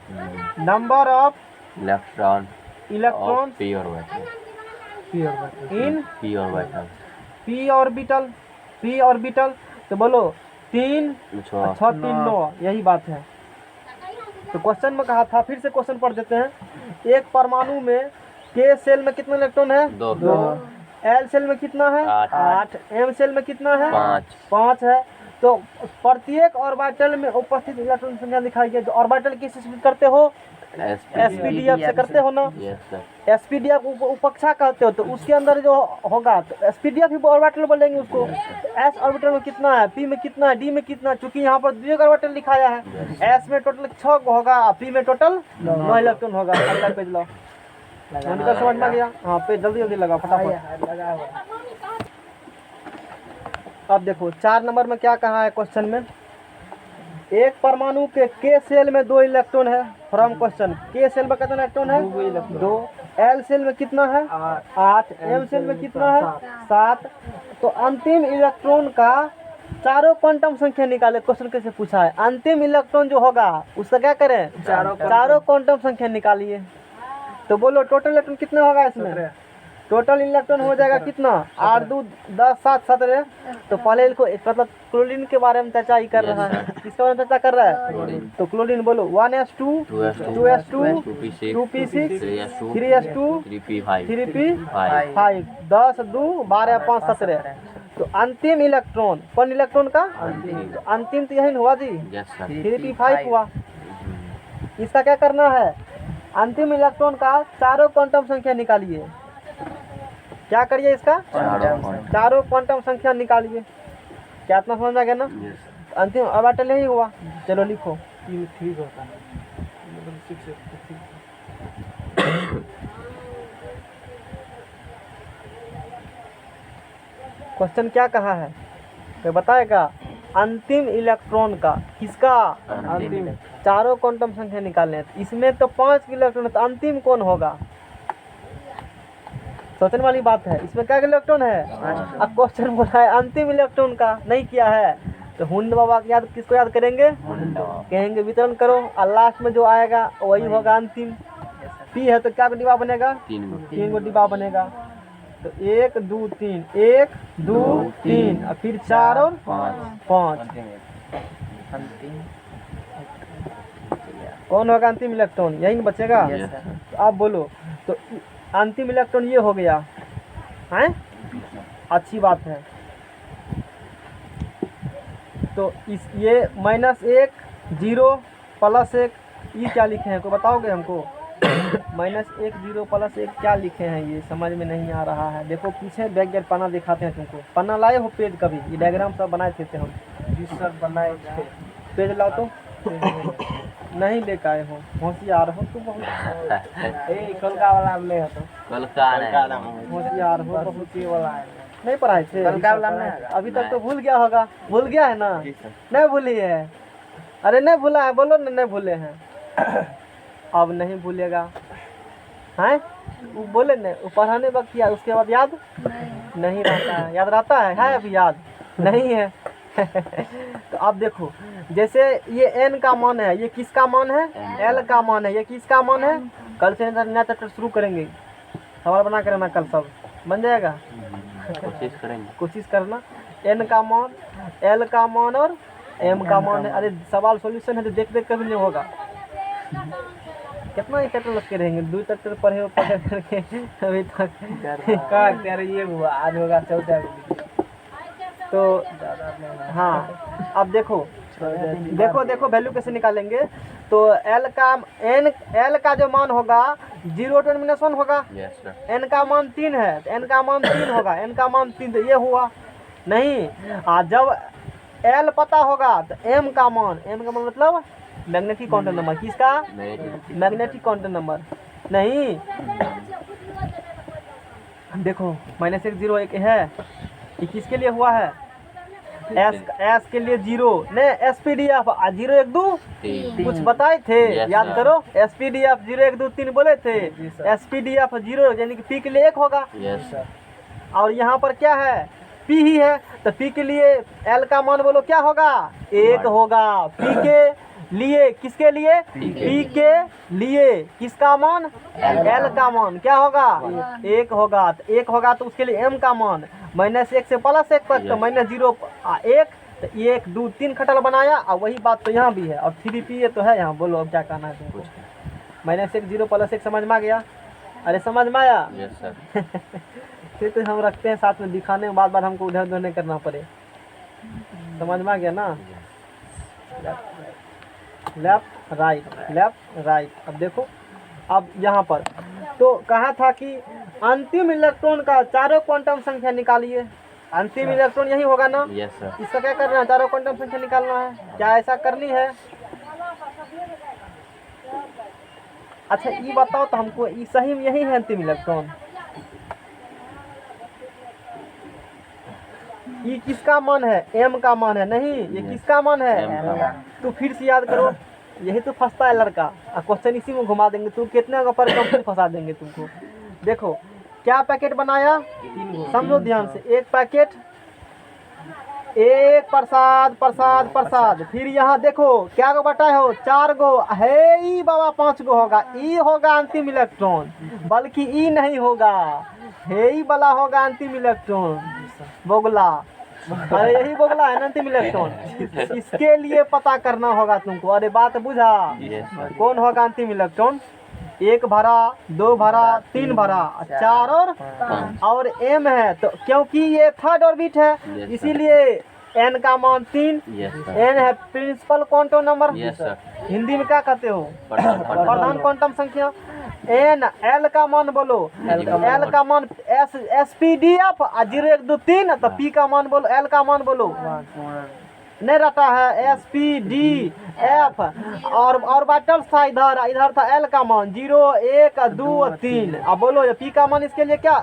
Speaker 1: Number of
Speaker 2: electron
Speaker 1: electron
Speaker 2: P orbital
Speaker 1: in
Speaker 2: P orbital
Speaker 1: P orbital. तो बोलो 3
Speaker 2: छः
Speaker 1: 6 3 9, यही बात है। तो क्वेश्चन में कहा था, फिर से क्वेश्चन पढ़ देते हैं। एक परमाणु में के सेल में कितने इलेक्ट्रॉन है?
Speaker 2: 2
Speaker 1: एल सेल में कितना है? 8। एम सेल में कितना है? 5 है। तो प्रत्येक ऑर्बिटल में उपस्थित इलेक्ट्रॉन संख्या दिखाई गई। जो ऑर्बिटल किस से करते हो? एसपीडीएफ से करते हो ना।
Speaker 2: Yes sir.
Speaker 1: एसपीडीएफ उपकक्षा कहते हो, तो उसके अंदर जो होगा तो एसपीडीएफ ही ऑर्बिटल बोलेंगे उसको। एस ऑर्बिटल में कितना है, पी में कितना है, डी में कितना है? चूंकि यहाँ पर द्वितीयक ऑर्बिटल लिखाया है। एस में टोटल 6 होगा, पी में टोटल 9 इलेक्ट्रॉन होगा। अगला पेज लो, समझ में गया? हाँ पेज जल्दी जल्दी लगाओ फटाफट। अब देखो 4 नंबर में क्या कहा है क्वेश्चन में? एक परमाणु के सेल में 2 इलेक्ट्रॉन है। फ्रॉम क्वेश्चन के सेल में कितना इलेक्ट्रॉन है? 2। एल सेल में कितना है? 8। एम सेल में कितना है? 7। तो अंतिम इलेक्ट्रॉन का चारों क्वांटम संख्या निकाले। क्वेश्चन कैसे पूछा है? अंतिम इलेक्ट्रॉन जो होगा उसका क्या करें? चारों क्वांटम संख्या निकालिए। तो बोलो टोटल इलेक्ट्रॉन कितने होगा इसमें? टोटल इलेक्ट्रॉन हो जाएगा कितना? 8 2 10 7 17। तो पहले इसको मतलब क्लोरीन के बारे में चर्चा ही कर रहा है। किसके बारे में चर्चा कर रहा है? तो क्लोरीन बोलो 1s2 2s2 2p6 3s2 3p5 10 2 12 5 17। तो अंतिम इलेक्ट्रॉन कौन इलेक्ट्रॉन का? तो अंतिम तो यही हुआ जी, 3p5 हुआ। इसका क्या करना है? अंतिम इलेक्ट्रॉन का चारों क्वांटम संख्या निकालिए। क्या करिए इसका? चारों क्वांटम संख्या निकालिए। क्या इतना समझ आ गया ना? अंतिम ऑर्बिटल यही हुआ। चलो लिखो। क्वेश्चन क्या कहा है तो बताएगा? अंतिम इलेक्ट्रॉन का, किसका? अंतिम। चारों क्वांटम संख्या निकालने हैं। इसमें तो 5 इलेक्ट्रॉन है, तो अंतिम कौन होगा? सोचने वाली बात है। इसमें क्या इलेक्ट्रॉन है? अब क्वेश्चन बोला है अंतिम इलेक्ट्रॉन का, नहीं किया है। तो हुंड बाबा की याद किसको याद करेंगे? कहेंगे वितरण करो, और लास्ट में जो आएगा वही होगा अंतिम। पी है तो क्या डिब्बा बनेगा? 3 गो डिब्बा बनेगा। तो 1 2 3 1 2 3 और फिर 4 और 5। कौन होगा अंतिम इलेक्ट्रॉन? यही ना बचेगा। तो आप बोलो तो अंतिम इलेक्ट्रॉन ये हो गया है। अच्छी बात है। तो इस ये -1 0 +1 ये क्या लिखे हैं? कोई बताओगे हमको? -1 0 +1 क्या लिखे हैं? ये समझ में नहीं आ रहा है। देखो पीछे बैक गेट पन्ना दिखाते हैं तुमको। पन्ना लाए हो पेज? कभी ये डायग्राम सब बनाए थे हम।
Speaker 4: जी सर बनाए थे।
Speaker 1: पेज लाओ तो। नहीं लेकर आए हो, होशियार हो तुम बहुत।
Speaker 4: कलका वाला में है तो
Speaker 1: होशियार हो बहुत।
Speaker 4: ये वाला है।
Speaker 1: नहीं पढ़ाए थे?
Speaker 4: कलका वाला में है।
Speaker 1: अभी तक तो भूल गया होगा। भूल गया है ना? नहीं भूली है? अरे नहीं भूला है, बोलो ना नहीं भूले हैं। अब नहीं भूलेगा हैं? वो बोले नहीं, वो पढ़ाने वक्त किया, उसके बाद याद नहीं रहता है। याद रहता है अभी याद नहीं है। तो अब देखो जैसे ये n का मान है, ये किसका मान है? l का मान है। ये किसका मान है? कल से नया चैप्टर शुरू करेंगे। सवाल बना कर ना, कल सब बन जाएगा। कोशिश करना। n का मान, l का मान और m का मान है। अरे सवाल सॉल्यूशन है तो देख देख कभी नहीं होगा। कितना ही चैप्टर लग रहेंगे? 2 चैप्टर पढ़े करके अभी तक।
Speaker 4: ये हुआ आज होगा 14।
Speaker 1: तो हाँ अब देखो देखो वैल्यू कैसे निकालेंगे। तो L का जो मान होगा 0 टर्मिनेशन होगा। n का मान 3 है तो n का मान 3 होगा। n का मान 3 तो ये हुआ नहीं। जब L पता होगा तो m का मान मतलब मैग्नेटिक क्वांटम नंबर। किसका? Magnetic quantum number. नहीं देखो -1 0 1 है, ये किसके लिए हुआ है? एस के लिए 0 नहीं, एसपीडीएफ 0 1 2 कुछ बताए थे,
Speaker 2: Yes,
Speaker 1: याद
Speaker 2: sir.
Speaker 1: करो। एसपीडीएफ 0 1 2 3 बोले थे।
Speaker 4: जी, sir.
Speaker 1: एसपीडीएफ 0 यानी कि पी के लिए 1 होगा,
Speaker 2: यस सर,
Speaker 1: और यहाँ पर क्या है? पी ही है, तो पी के लिए एल का मान बोलो क्या होगा? 1 होगा। पी के लिए, किसके लिए? पी के लिए किसका मान? एल का मान क्या होगा? 1 होगा। तो 1 होगा तो उसके लिए एम का मान -1 से +1 तक, तो -0 1, तो 1 2 3 खटल बनाया। और वही बात तो यहाँ भी है, और 3p ये तो है यहाँ। बोलो अब क्या कहना है तुमको? -1 0 +1 समझ में आ गया? अरे समझ में आया?
Speaker 2: यस सर,
Speaker 1: फिर तो हम रखते हैं साथ में दिखाने में, बार हम उधर उधर नहीं करना पड़े। समझ में आ गया ना? Left right. अब देखो, अब यहाँ पर तो कहा था कि अंतिम इलेक्ट्रॉन का चारों क्वांटम संख्या निकालिए। अंतिम इलेक्ट्रॉन यही होगा ना?
Speaker 2: यस सर,
Speaker 1: इसका क्या करना है? चारों क्वांटम संख्या निकालना है। क्या ऐसा करनी है? अच्छा ये बताओ तो हमको, ये सही में यही है अंतिम इलेक्ट्रॉन? ये किसका मान है? एम का मान है। नहीं, ये किसका मान है?
Speaker 2: M का मान।
Speaker 1: तो फिर से याद करो, यही तो फंसता है लड़का। क्वेश्चन इसी में घुमा देंगे, तू कितने का पर कंप्लीट फंसा देंगे तुमको। देखो क्या पैकेट बनाया, समझो ध्यान से। एक पैकेट, एक प्रसाद। फिर यहाँ देखो क्या गो बटाए हो? 4 गो है। ई बाबा 5 गो होगा। ई होगा अंतिम इलेक्ट्रॉन, बल्कि ई नहीं होगा, है ई वाला होगा अंतिम इलेक्ट्रॉन, बोगला। अरे यही बोगला है ना अंतिम इलेक्ट्रॉन। इसके लिए पता करना होगा तुमको। अरे बात बुझा?
Speaker 2: यस सर,
Speaker 1: कौन होगा अंतिम इलेक्ट्रॉन? 1 भरा, 2 भरा, 3 भरा, 4 और एम है। तो क्योंकि ये थर्ड ऑर्बिट है,
Speaker 2: Yes,
Speaker 1: इसीलिए एन का मान 3।
Speaker 2: यस सर,
Speaker 1: एन है principal quantum number.
Speaker 2: Yes sir,
Speaker 1: Hindi में क्या कहते हो?
Speaker 2: प्रधान
Speaker 1: प्रधान क्वांटम संख्या। एन एल का मान बोलो।
Speaker 2: L का
Speaker 1: एल का मान एस पी डी एफ 0 1 2 3। तो पी का मान बोलो, एल का मान बोलो। नहीं रटा है, एस पी डी एफ और ऑर्बिटल्स था इधर था एल का मान 0 1 2 3। अब बोलो ये पी का मान इसके लिए क्या?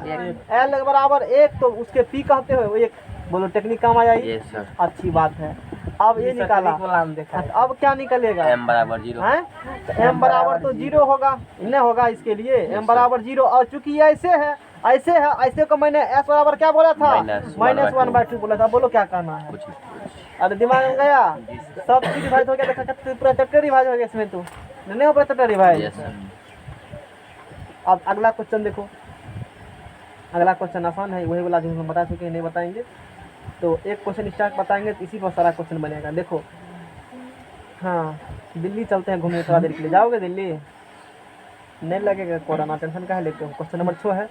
Speaker 1: एल बराबर 1, तो उसके पी कहते हो 1। बोलो टेक्निक काम आया?
Speaker 2: यस सर,
Speaker 1: अच्छी बात है। अब ये निकाला, अब क्या निकलेगा?
Speaker 2: M बराबर 0,
Speaker 1: हैं? तो m बराबर तो 0 होगा, नहीं होगा इसके लिए m बराबर 0। और चूंकि ये ऐसे है, ऐसे को मैंने s बराबर क्या बोला था? -1/2 बोला था। बोलो क्या कहना है?
Speaker 2: कुछ नहीं।
Speaker 1: अरे दिमाग में गया? सब चीज रिवाइज हो गया। देखा पूरा चैप्टर रिवाइज हो गया इसमें। तो नहीं हो चैप्टर रिवाइज।
Speaker 2: यस सर,
Speaker 1: अब अगला क्वेश्चन देखो। अगला क्वेश्चन आसान है, वही वाला जो हम बता चुके हैं, नहीं बताएंगे। तो एक क्वेश्चन स्टार्ट बताएंगे तो इसी पर सारा क्वेश्चन बनेगा। देखो, हाँ दिल्ली चलते हैं घूमने, थोड़ा देर के लिए। जाओगे दिल्ली? नहीं लगेगा कोरोना, टेंशन काहे लेते हो। क्वेश्चन नंबर 6 है,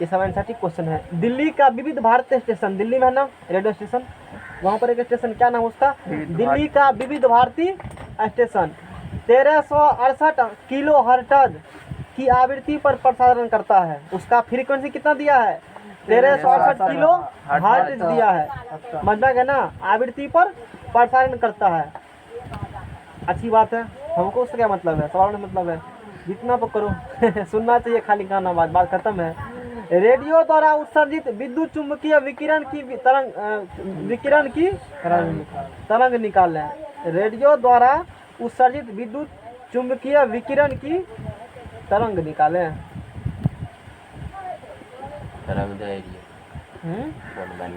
Speaker 1: ये सब एनसीईआरटी क्वेश्चन है। दिल्ली का विविध भारती स्टेशन, दिल्ली में है ना रेडियो स्टेशन, वहाँ पर एक स्टेशन, क्या नाम उसका? दिल्ली का विविध भारती स्टेशन 1368 किलो हर्ट्ज की आवृत्ति पर प्रसारण करता है। उसका फ्रीक्वेंसी कितना दिया है? 1368 किलो हर्ट्ज दिया है। समझ में गया ना? आवृत्ति पर प्रसारण करता है। अच्छी बात है। हमको उससे क्या मतलब है? सवाल में मतलब है जितना तो करो सुनना चाहिए खाली, गाना बात खत्म है। रेडियो द्वारा उत्सर्जित विद्युत चुंबकीय विकिरण की तरंग निकालें। रेडियो द्वारा उत्सर्जित विद्युत चुंबकीय विकिरण की तरंग निकालें।
Speaker 2: तरंग दैर्घ्य
Speaker 1: हम्म?
Speaker 2: 1/λ।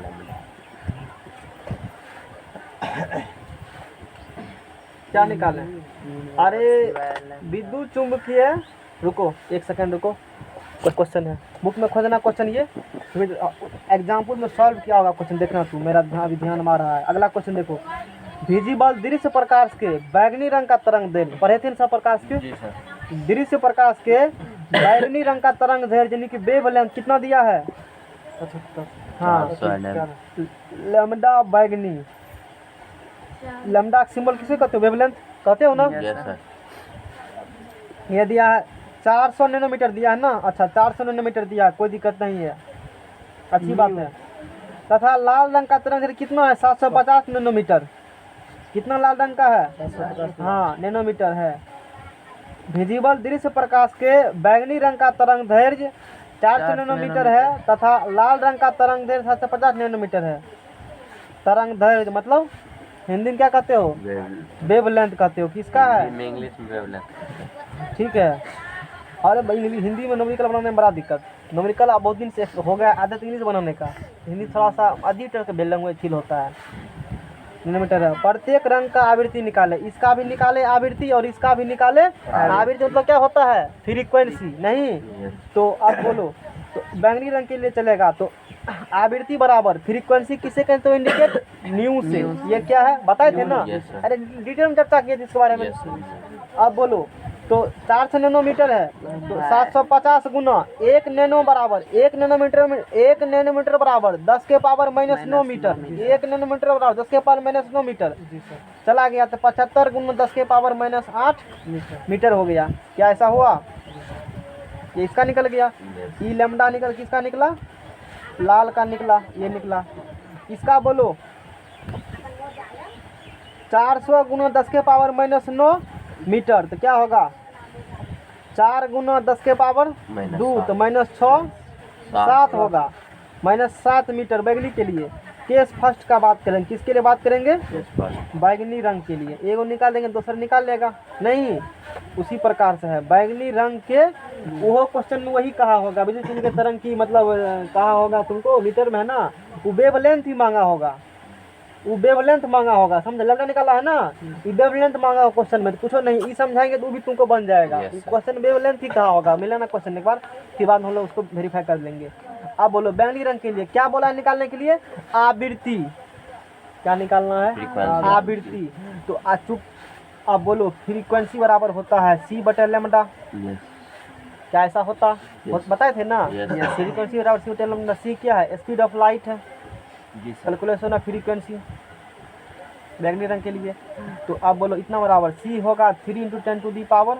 Speaker 1: क्या निकालें? अरे विद्युत चुंबकीय, रुको 1 सेकंड रुको, कुछ क्वेश्चन है बुक में खोजना। क्वेश्चन ये एग्जाम्पल में सॉल्व किया होगा क्वेश्चन, देखना तू, मेरा अभी ध्यान मार रहा है। अगला क्वेश्चन देखो, विजिबल दृश्य प्रकाश के बैगनी रंग का तरंग दैर्घ्य, पढ़े थे सब प्रकाश के?
Speaker 2: जी सर,
Speaker 1: दृश्य प्रकाश के बैगनी रंग का तरंग दैर्घ्य यानी कि वेवलेंथ कितना दिया है? हाँ,
Speaker 2: 400 nm।
Speaker 1: लैम्डा बैगनी, लैम्डा सिंबल किसे कहते हो? वेवलेंथ कहते हो ना?
Speaker 2: यस सर,
Speaker 1: ये दिया है 400 नैनोमीटर दिया है ना। अच्छा 400 नैनोमीटर दिया है, कोई दिक्कत नहीं है, अच्छी बात है। तथा लाल रंग का तरंग दैर्घ्य कितना है? 750 नैनोमीटर। कितना लाल रंग का है? हाँ नैनोमीटर है। विजिबल दृश्य प्रकाश के बैगनी रंग का तरंग दैर्घ्य 400 नैनोमीटर है तथा लाल रंग का तरंग दैर्घ्य 750 नैनोमीटर है। तरंग दैर्घ्य मतलब हिंदी में क्या कहते हो? वेवलेंथ कहते हो। किसका है?
Speaker 2: में इंग्लिश में वेवलेंथ।
Speaker 1: ठीक है। अरे भाई हिंदी में न्यूमेरिकल बनाने में बड़ा दिक्कत। न्यूमेरिकल अब बहुत दिन से हो गया आदत इंग्लिश बनाने का। हिंदी थोड़ा सा अजीब तरह का लैंग्वेज फील होता है। नैनोमीटर है। प्रत्येक रंग का आवृत्ति निकाले। इसका भी निकाले आवृत्ति और इसका भी निकाले आवृत्ति। मतलब क्या होता है? फ्रीक्वेंसी। नहीं तो अब बोलो। तो बैंगनी रंग के लिए चलेगा तो आवृत्ति बराबर फ्रीक्वेंसी किसे कहते हो? इंडिकेट न्यू से। ये क्या है बताए थे ना?
Speaker 2: Yes, sir.
Speaker 1: अरे डिटेल में चर्चा किए थे इसके बारे में।
Speaker 2: Yes, sir.
Speaker 1: अब बोलो तो 400 नैनोमीटर है तो 750 गुना 1 नैनो बराबर 1 नैनोमीटर में 1 नैनोमीटर बराबर 10 के पावर -9 मीटर। 1 नैनोमीटर बराबर 10 के पावर -9 मीटर चला गया तो 75 गुना 10 के पावर -8 मीटर हो गया। क्या ऐसा हुआ? ये इसका निकल गया। ई लैम्डा निकल किसका निकला? लाल का निकला। ये निकला। इसका बोलो 400 गुना 10 के पावर -9 मीटर तो क्या होगा? 4 गुना 10 के पावर
Speaker 2: -7
Speaker 1: 2 तो -6 7 होगा। -7 मीटर बैगनी के लिए। केस फर्स्ट का बात करेंगे। किसके लिए बात करेंगे? बैगनी रंग के लिए। एगो निकाल देंगे दूसरा निकाल लेगा नहीं। उसी प्रकार से है बैगनी रंग के वो क्वेश्चन में वही कहा होगा बिजली चिन्ह के तरंग की मतलब कहा होगा तुमको मीटर में है ना। वो वेवलेंथ ही मांगा होगा। वो वेवलेंथ मांगा होगा। समझ लैम्डा निकाला है ना? ये वेवलेंथ मांगा होगा क्वेश्चन में। तो पूछो नहीं ये समझाएंगे तो भी तुमको बन जाएगा।
Speaker 2: Yes,
Speaker 1: क्वेश्चन वेवलेंथ ही कहा होगा। मिला ना क्वेश्चन एक बार फिर बाद हम लोग उसको वेरीफाई कर लेंगे। अब बोलो बैंगनी रंग के लिए क्या बोला है निकालने के लिए? आवृत्ति। क्या निकालना है?
Speaker 2: Frequency.
Speaker 1: आवृत्ति। तो चुप अब बोलो फ्रीक्वेंसी बराबर होता है C/λ।
Speaker 2: Yes.
Speaker 1: क्या ऐसा होता?
Speaker 2: Yes.
Speaker 1: बताए थे ना?
Speaker 2: Yes.
Speaker 1: फ्रीक्वेंसी बराबर C/λ। C क्या है? स्पीड ऑफ लाइट है।
Speaker 2: जी सर।
Speaker 1: कैलकुलेशन ऑफ फ्रीक्वेंसी बैंगनी रंग के लिए। तो अब बोलो इतना बराबर C होगा 3 × 10⁸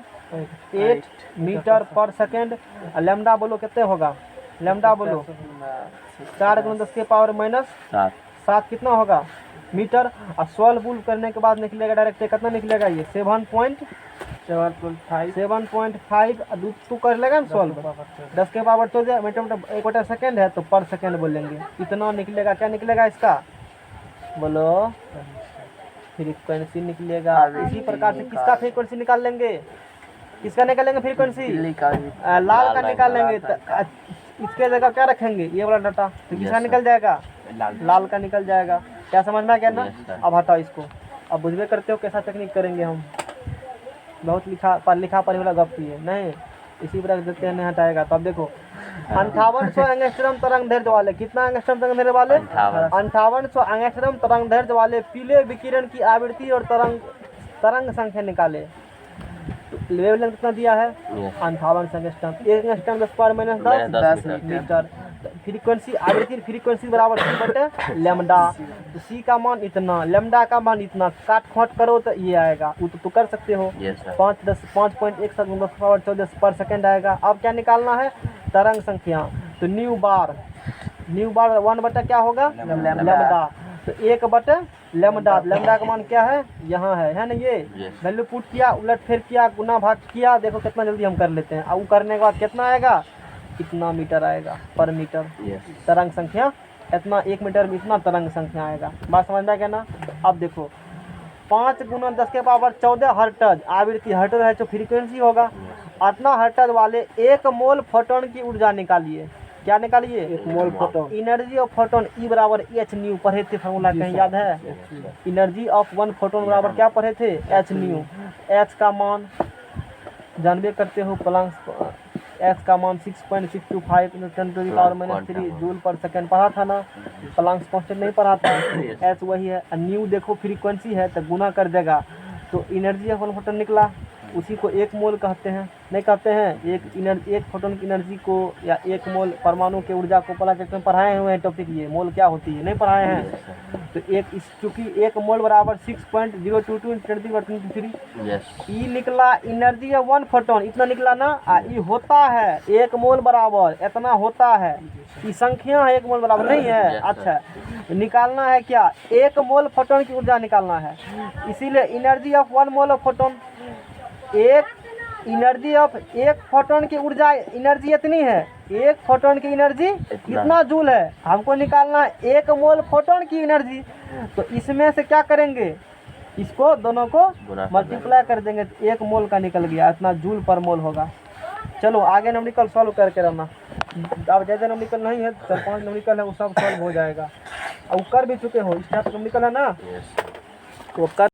Speaker 1: 8 मीटर पर सेकेंड। लैम्डा बोलो कितने होगा? लैम्डा बोलो 4 × 10 के पावर
Speaker 2: सात।
Speaker 1: -7 कितना होगा? मीटर। और 12 बुल करने के बाद निकलेगा डायरेक्ट कितना निकलेगा? ये 7.5 तू कर लेगा ना 12 10 के पावर 14 मीटर 1 सेकेंड है तो पर सेकेंड बोलेंगे। इतना निकलेगा। क्या निकलेगा इसका? बोलो फ्रीक्वेंसी निकलेगा। इसी प्रकार से किसका फ्रीक्वेंसी निकाल लेंगे? किसका निकालेंगे फ्रीक्वेंसी? लाल का निकाल लेंगे। तो इसके जगह क्या रखेंगे? ये वाला डाटा। तो किसका निकल जाएगा? लाल का निकल जाएगा। क्या समझ में आ गया ना?
Speaker 2: Yes, sir.
Speaker 1: अब हटाओ इसको। अब बुझबे करते हो कैसा टेक्निक करेंगे हम। बहुत लिखा पढ़ी वाला गप की है नहीं। इसी प्रकार देखते हैं नहीं हटाएगा। तो अब देखो 5800 एंगस्ट्रॉम तरंग दैर्घ्य वाले कितना एंगस्ट्रॉम तरंग दैर्घ्य वाले? 5800 एंगस्ट्रॉम तरंग दैर्घ्य वाले पीले विकिरण की आवृत्ति और तरंग संख्या निकाले। वेवलेंथ कितना दिया है? 5800 एंगस्ट्रॉम। 1 angstrom 10⁻10 metre. फ्रीक्वेंसी आवृत्ति फ्रीक्वेंसी बराबर C/λ। तो C का मान इतना लैम्डा का मान इतना काट खोट करो तो ये आएगा। वो तो कर सकते हो।
Speaker 2: Yes, sir.
Speaker 1: 5.1 पर सेकेंड आएगा। अब क्या निकालना है? तरंग संख्या। तो न्यू बार 1 क्या होगा? लैम्डा। तो 1/λ। लैम्डा का मान क्या है? यहाँ है ना? ये
Speaker 2: Yes.
Speaker 1: वैल्यू पुट किया उलट फेर किया गुना भाग किया। देखो कितना जल्दी हम कर लेते हैं। अब वो करने के बाद कितना आएगा? इतना मीटर आएगा पर मीटर।
Speaker 2: Yes.
Speaker 1: तरंग संख्या इतना 1 मीटर में इतना तरंग संख्या आएगा। बात समझ में आ गया ना? अब देखो 5 गुना 10 के पावर 14 हर्ट्ज आवृत्ति। हर्ट्ज है जो फ्रीक्वेंसी होगा। इतना हर्ट्ज वाले 1 मोल फोटोन की ऊर्जा निकालिए। क्या निकालिए? 1 mole photon. Energy of photon E बराबर h न्यू पढ़े थे फॉर्मूला कहीं याद है? एनर्जी ऑफ 1 फोटोन बराबर क्या पढ़े थे? h new. h का मान जानबे करते हो प्लस h का मान 6.625 × 10⁻³ जूल पर सेकेंड पढ़ा था ना? प्लैंक्स कांस्टेंट नहीं पढ़ा था? h वही है। न्यू देखो फ्रीक्वेंसी है तो गुना कर देगा। तो एनर्जी ऑफ 1 फोटोन निकला। उसी को 1 मोल कहते हैं नहीं कहते हैं? एक फोटोन की एनर्जी को या 1 मोल परमाणु के ऊर्जा को पहला चैप्टर में पढ़ाए हुए हैं टॉपिक। ये मोल क्या होती है नहीं पढ़ाए हैं? तो चूँकि 1 मोल बराबर 6.022 × 10⁻³
Speaker 2: Yes.
Speaker 1: ई निकला एनर्जी ऑफ 1 फोटोन इतना निकला ना। ई होता है 1 मोल बराबर इतना होता है। ये संख्या है 1 मोल बराबर नहीं है?
Speaker 2: Yes, sir.
Speaker 1: अच्छा निकालना है क्या? 1 मोल फोटोन की ऊर्जा निकालना है। इसीलिए energy of 1 mole of photon energy of 1 photon की ऊर्जा एनर्जी इतनी है एक फोटोन की एनर्जी कितना जूल है, हमको निकालना है 1 मोल फोटोन की एनर्जी। तो इसमें से क्या करेंगे, इसको दोनों को
Speaker 2: गुना कर
Speaker 1: मल्टीप्लाई कर देंगे तो 1 मोल का निकल गया, इतना जूल पर मोल होगा। चलो आगे नंबरिकल सॉल्व करके रहना। अब ज़्यादा नंबरिकल नहीं है, 4-5 नंबरिकल है, वो सब सॉल्व हो जाएगा। अब कर भी चुके हो, इस टाइप नंबरिकल है ना,
Speaker 2: यस
Speaker 1: तो कर